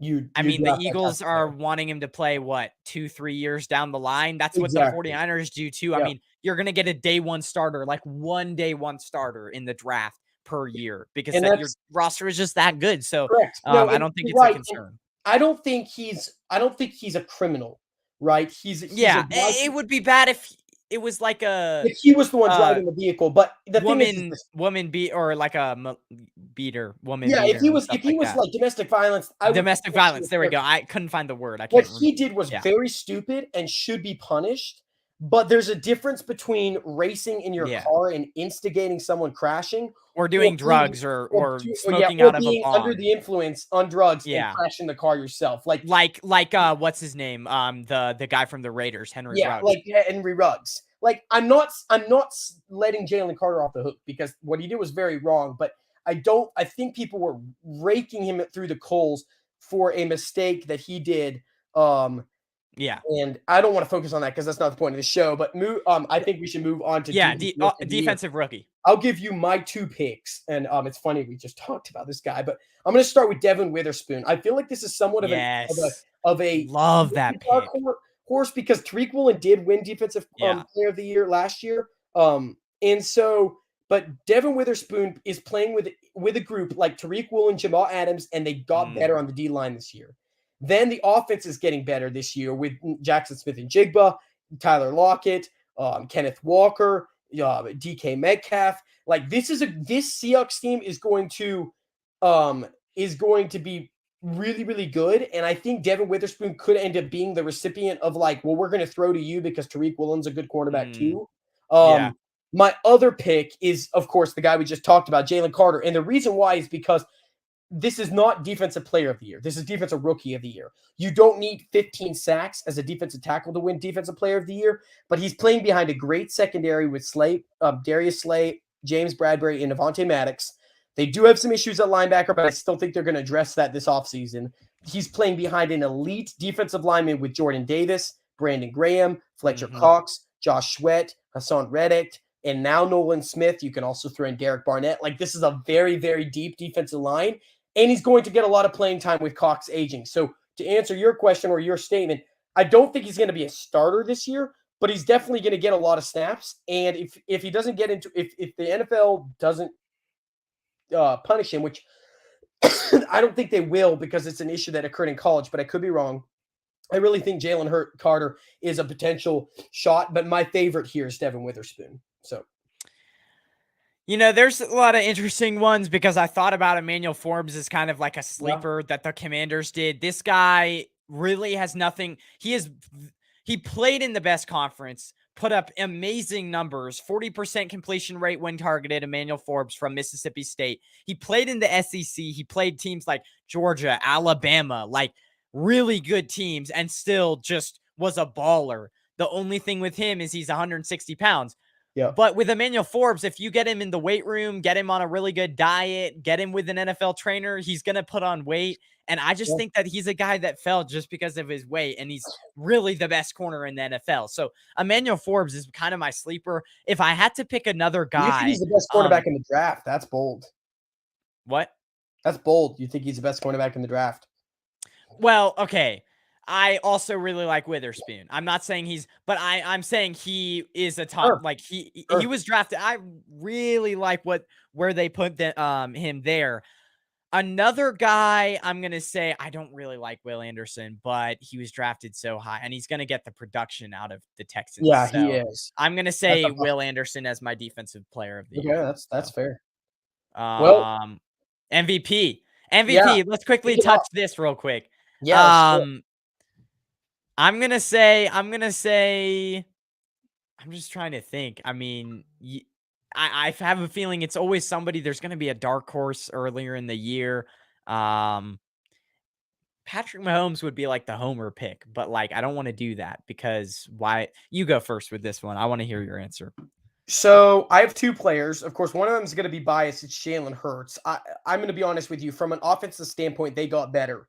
The Eagles are wanting him to play 2-3 years down the line. That's what the 49ers do too. Yep. I mean, you're going to get a day 1 starter, like one day 1 starter in the draft per year because your roster is just that good. So I don't think it's a concern. I don't think he's a criminal, right? It would be bad if it was like if he was the one driving the vehicle, but the woman beat or like a beater woman. Yeah, beater if he was like domestic violence, domestic violence. There we go. I couldn't find the word. What he did was very stupid and should be punished. But there's a difference between racing in your car and instigating someone crashing, or doing drugs, or smoking out of a bomb, under the influence on drugs, and crashing the car yourself. Like what's his name? The guy from the Raiders, Henry Ruggs. Like Henry Ruggs. Like I'm not letting Jalen Carter off the hook because what he did was very wrong. But I think people were raking him through the coals for a mistake that he did. And I don't want to focus on that because that's not the point of the show. But I think we should move on to defensive rookie. I'll give you my 2 picks, and it's funny we just talked about this guy, but I'm going to start with Devin Witherspoon. I feel like this is somewhat of a love that pick horse because Tariq Woolen did win defensive player of the year last year, but Devin Witherspoon is playing with a group like Tariq Woolen, Jamal Adams, and they got better on the D line this year. Then the offense is getting better this year with Jackson Smith and Jigba, Tyler Lockett, Kenneth Walker, DK Metcalf. Like this Seahawks team is going to be really, really good. And I think Devin Witherspoon could end up being the recipient of we're going to throw to you because Tariq Woolen's a good quarterback too. My other pick is, of course, the guy we just talked about, Jalen Carter. And the reason why is because this is not defensive player of the year. This is defensive rookie of the year. You don't need 15 sacks as a defensive tackle to win defensive player of the year, but he's playing behind a great secondary with Darius Slay, James Bradbury, and Avonte Maddox. They do have some issues at linebacker, but I still think they're going to address that this offseason. He's playing behind an elite defensive lineman with Jordan Davis, Brandon Graham, Fletcher Cox, Josh Sweat, Hassan Reddick, and now Nolan Smith. You can also throw in Derek Barnett. Like, this is a very, very deep defensive line, and he's going to get a lot of playing time with Cox aging. So to answer your question or your statement, I don't think he's going to be a starter this year, but he's definitely going to get a lot of snaps. And if he doesn't get into, if the NFL doesn't punish him, which I don't think they will because it's an issue that occurred in college, but I could be wrong. I really think Jalen Carter is a potential shot, but my favorite here is Devin Witherspoon. So, there's a lot of interesting ones because I thought about Emmanuel Forbes as kind of like a sleeper that the Commanders did. This guy really has nothing. He played in the best conference, put up amazing numbers, 40% completion rate when targeted, Emmanuel Forbes from Mississippi State. He played in the SEC. He played teams like Georgia, Alabama, like really good teams, and still just was a baller. The only thing with him is he's 160 pounds. Yeah. But with Emmanuel Forbes, if you get him in the weight room, get him on a really good diet, get him with an NFL trainer, he's going to put on weight. And I just think that he's a guy that fell just because of his weight, and he's really the best corner in the NFL. So Emmanuel Forbes is kind of my sleeper. If I had to pick another guy, you think he's the best cornerback in the draft? That's bold. What? That's bold. You think he's the best cornerback in the draft? Well, okay. I also really like Witherspoon. I'm not saying I'm saying he is a top, like he was drafted. I really like where they put him there. Another guy, I'm going to say, I don't really like Will Anderson, but he was drafted so high, and he's going to get the production out of the Texans. Yeah, so he is. I'm going to say Will Anderson as my defensive player of the year. Okay, that's fair. MVP. Yeah. Let's quickly touch this real quick. Yeah. I'm going to say, I'm just trying to think. I mean, I have a feeling it's always somebody. There's going to be a dark horse earlier in the year. Patrick Mahomes would be like the homer pick, but like, I don't want to do that because why? You go first with this one. I want to hear your answer. So I have two players. Of course, one of them is going to be biased. It's Jalen Hurts. I'm going to be honest with you. From an offensive standpoint, they got better.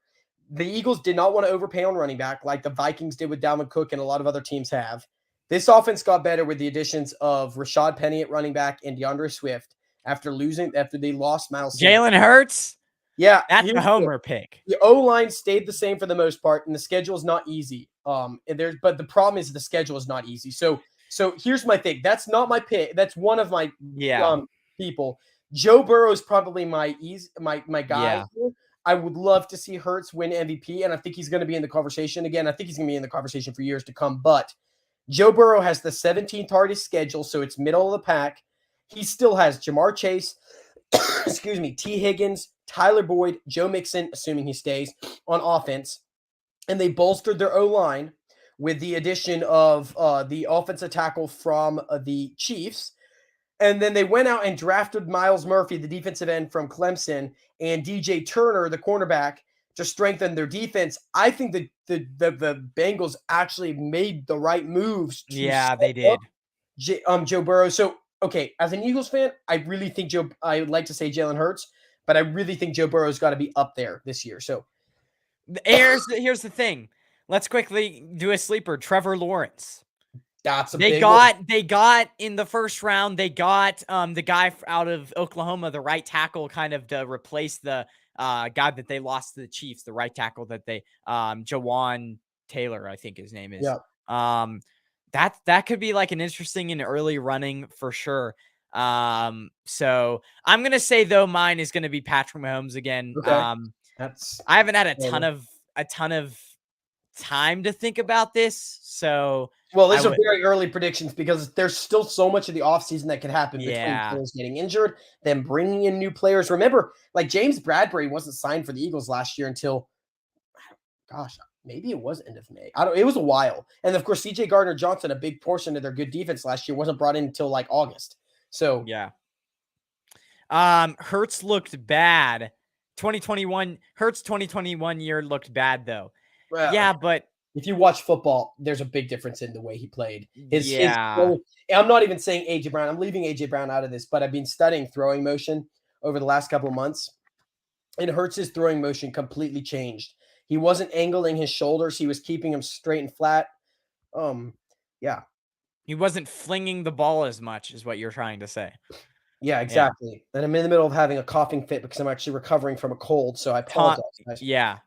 The Eagles did not want to overpay on running back like the Vikings did with Dalvin Cook and a lot of other teams have. This offense got better with the additions of Rashad Penny at running back and DeAndre Swift after they lost Miles Jalen Hurts? Yeah. That's the homer pick. The O-line stayed the same for the most part, and the schedule is not easy. But the problem is the schedule is not easy. So here's my thing. That's not my pick. That's one of my people. Joe Burrow is probably my guy here. I would love to see Hurts win MVP, and I think he's going to be in the conversation again. I think he's going to be in the conversation for years to come, but Joe Burrow has the 17th hardest schedule, so it's middle of the pack. He still has Jamar Chase, T. Higgins, Tyler Boyd, Joe Mixon, assuming he stays, on offense. And they bolstered their O-line with the addition of the offensive tackle from the Chiefs. And then they went out and drafted Myles Murphy, the defensive end from Clemson, and DJ Turner, the cornerback, to strengthen their defense. I think the Bengals actually made the right moves. They did. Joe Burrow. So, okay, as an Eagles fan, I really think I would like to say Jalen Hurts, but I really think Joe Burrow's got to be up there this year. So here's the thing. Let's quickly do a sleeper. Trevor Lawrence. They got in the first round, they got the guy out of Oklahoma, the right tackle, kind of to replace the guy that they lost to the Chiefs, the right tackle that they Jawn Taylor, I think his name is. Yeah. That could be like an interesting and early running for sure. So I'm gonna say though mine is gonna be Patrick Mahomes again. Okay. I haven't had a ton of time to think about this, so these are very early predictions because there's still so much of the offseason that could happen between players getting injured, them bringing in new players. Remember, like James Bradbury wasn't signed for the Eagles last year until, maybe it was end of May. It was a while. And of course, CJ Gardner-Johnson, a big portion of their good defense last year, wasn't brought in until like August. So Hurts looked bad Hurts 2021 year looked bad though. Well, Yeah, but if you watch football, there's a big difference in the way he played. yeah, I'm not even saying AJ Brown. I'm leaving AJ Brown out of this, but I've been studying throwing motion over the last couple of months, and Hurts's throwing motion completely changed. He wasn't angling his shoulders; he was keeping them straight and flat. Yeah, he wasn't flinging the ball as much, is what you're trying to say. yeah, exactly. And I'm in the middle of having a coughing fit because I'm actually recovering from a cold, so I apologize, guys. Yeah.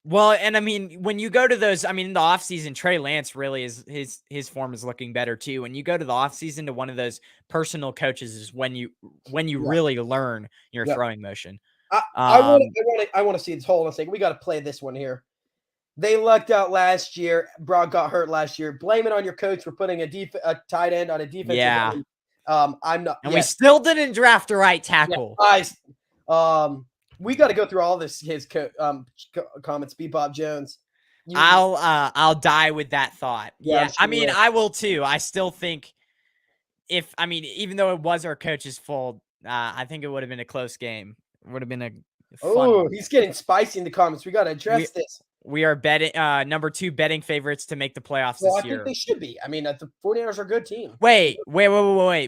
Well, and I mean, when you go to those, I mean, in the offseason, Trey Lance really is his form is looking better too. When you go to the offseason to one of those personal coaches is when you really learn your throwing motion. I want to see this. Hold on a second. We got to play this one here. They lucked out last year. Brock got hurt last year. Blame it on your coach for putting a tight end on a defensive end. I'm not. And we still didn't draft a right tackle. We got to go through all this. His comments. Bebop Jones. I'll die with that thought. Yeah, sure I mean, I will too. I still think even though it was our coach's fault, I think it would have been a close game. It would have been a fun. He's getting spicy in the comments. We got to address this. We are betting number 2 betting favorites to make the playoffs this year. I think they should be. I mean, the 49ers are a good team. Wait.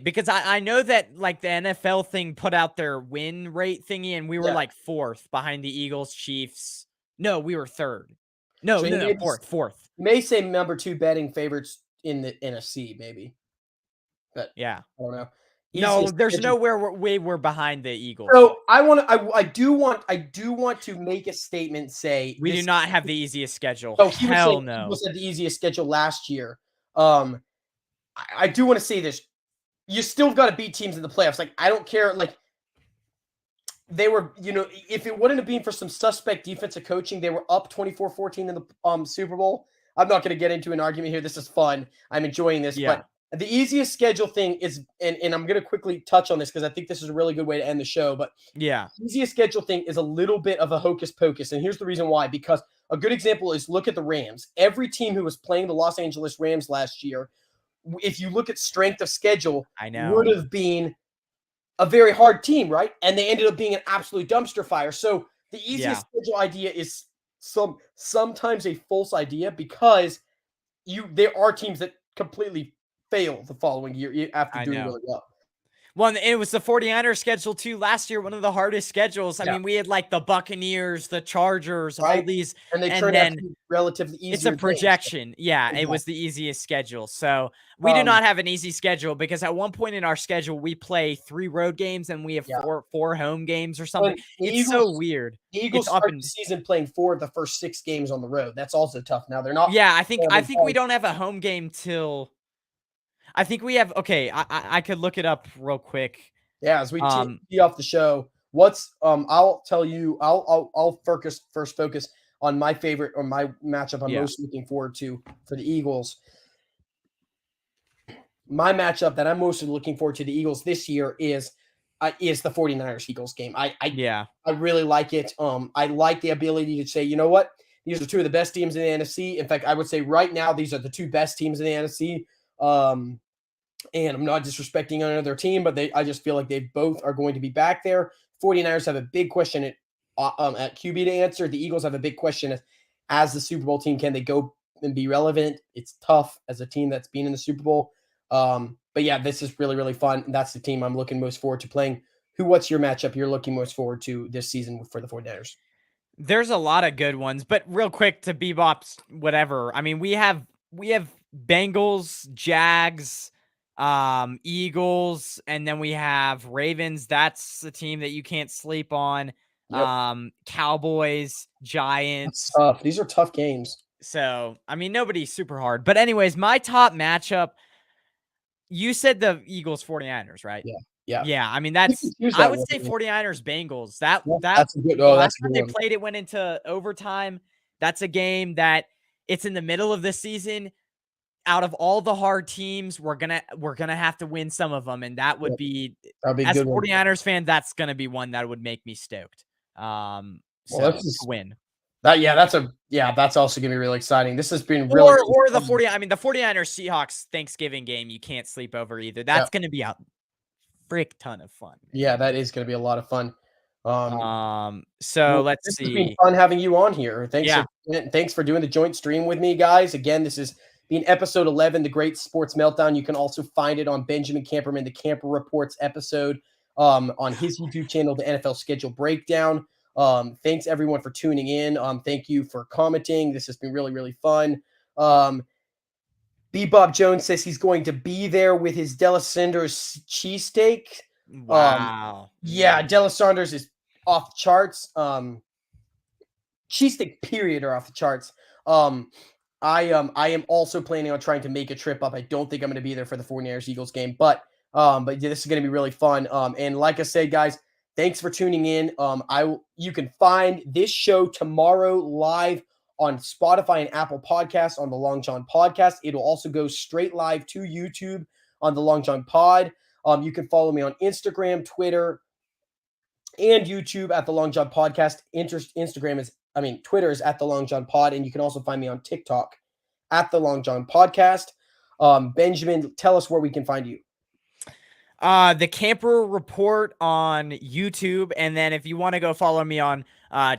Because I know that like the NFL thing put out their win rate thingy, and we were like 4th behind the Eagles, Chiefs. No, we were 3rd. No, fourth. You may say number 2 betting favorites in the NFC, maybe. But yeah, I don't know. No, there's nowhere we're behind the Eagles. So I do want to make a statement. Say we do not have the easiest schedule. Oh, hell no. Eagles had the easiest schedule last year. I do want to say this. You still got to beat teams in the playoffs. Like I don't care. Like they were, if it wouldn't have been for some suspect defensive coaching, they were up 24-14 in the Super Bowl. I'm not going to get into an argument here. This is fun. I'm enjoying this, but. The easiest schedule thing is, and I'm going to quickly touch on this because I think this is a really good way to end the show, but the easiest schedule thing is a little bit of a hocus pocus. And here's the reason why, because a good example is look at the Rams. Every team who was playing the Los Angeles Rams last year, if you look at strength of schedule, would have been a very hard team, right? And they ended up being an absolute dumpster fire. So the easiest schedule idea is sometimes a false idea because there are teams that completely fail the following year after doing really well. Well, it was the 49ers schedule too last year, one of the hardest schedules. I mean, we had like the Buccaneers, the Chargers, all these, and they turned out to be relatively easy. It's a projection. It was the easiest schedule. So we do not have an easy schedule because at one point in our schedule, we play 3 road games and we have four home games or something. It's so weird. The Eagles start the season playing 4 of the first 6 games on the road. That's also tough. Now they're not. Yeah, I think we don't have a home game till. I think we have. Okay, I could look it up real quick. Yeah, as we tee off the show, I'll tell you. I'll first focus on my favorite or my matchup I'm most looking forward to for the Eagles. My matchup that I'm most looking forward to the Eagles this year is the 49ers Eagles game. I really like it. I like the ability to say, you know what, these are 2 of the best teams in the NFC. In fact, I would say right now these are the 2 best teams in the NFC. And I'm not disrespecting another team, but I just feel like they both are going to be back there. 49ers have a big question at QB to answer. The Eagles have a big question as the Super Bowl team. Can they go and be relevant? It's tough as a team that's been in the Super Bowl. But yeah, this is really, really fun. And that's the team I'm looking most forward to playing. What's your matchup you're looking most forward to this season for the 49ers? There's a lot of good ones, but real quick to Bebop's whatever. I mean, we have Bengals, Jags, Eagles, and then we have Ravens. That's the team that you can't sleep on. Cowboys, Giants. That's tough. These are tough games. So, I mean, nobody's super hard. But anyways, my top matchup, you said the Eagles 49ers, right? Yeah. I mean, I would say 49ers Bengals. That's a good last time they played, it went into overtime. That's a game that it's in the middle of the season. Out of all the hard teams, we're gonna have to win some of them, and that would be as a 49ers fan, that's gonna be one that would make me stoked. Win. That's also gonna be really exciting. This has been really or the 49ers Seahawks Thanksgiving game. You can't sleep over either. That's gonna be a frick ton of fun. Man. Yeah, that is gonna be a lot of fun. So Well, let's this has been see. fun having you on here. Yeah. Thanks for doing the joint stream with me, guys. Again, this is being episode 11, the Great Sports Meltdown. You can also find it on Benjamin Kamperman, the Kamper Reports episode, on his YouTube channel, the NFL Schedule Breakdown. Thanks everyone for tuning in. Thank you for commenting. This has been really, really fun. Bebop Jones says he's going to be there with his Della Sanders cheesesteak. Wow. Yeah, Della Sanders is off the charts. Cheesesteak period are off the charts. I am also planning on trying to make a trip up. I don't think I'm going to be there for the 49ers Eagles game, but yeah, this is going to be really fun. And like I said, guys, thanks for tuning in. You can find this show tomorrow live on Spotify and Apple Podcasts on the Long John Podcast. It'll also go straight live to YouTube on the Long John Pod. You can follow me on Instagram, Twitter, and YouTube at the Long John Podcast. Twitter is at the Long John Pod, and you can also find me on TikTok at the Long John Podcast. Benjamin, tell us where we can find you. The Kamper Report on YouTube, and then if you want to go follow me on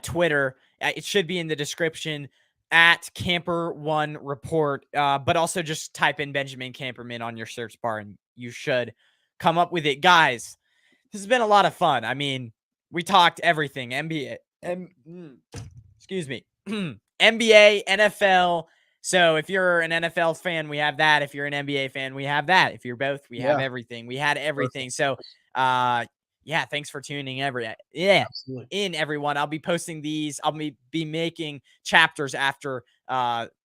Twitter, it should be in the description at Kamper1 Report. But also just type in Benjamin Kamperman on your search bar, and you should come up with it, guys. This has been a lot of fun. I mean, we talked everything: NBA, excuse me, NBA, NFL. So if you're an NFL fan, we have that. If you're an NBA fan, we have that. If you're both, we have everything. We had everything. So, yeah, thanks for tuning in, everyone. I'll be posting these. I'll be making chapters after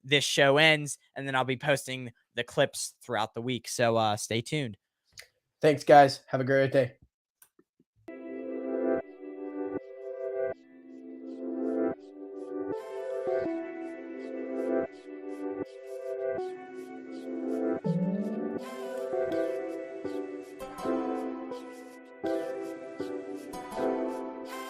this show ends, and then I'll be posting the clips throughout the week. So stay tuned. Thanks, guys. Have a great day.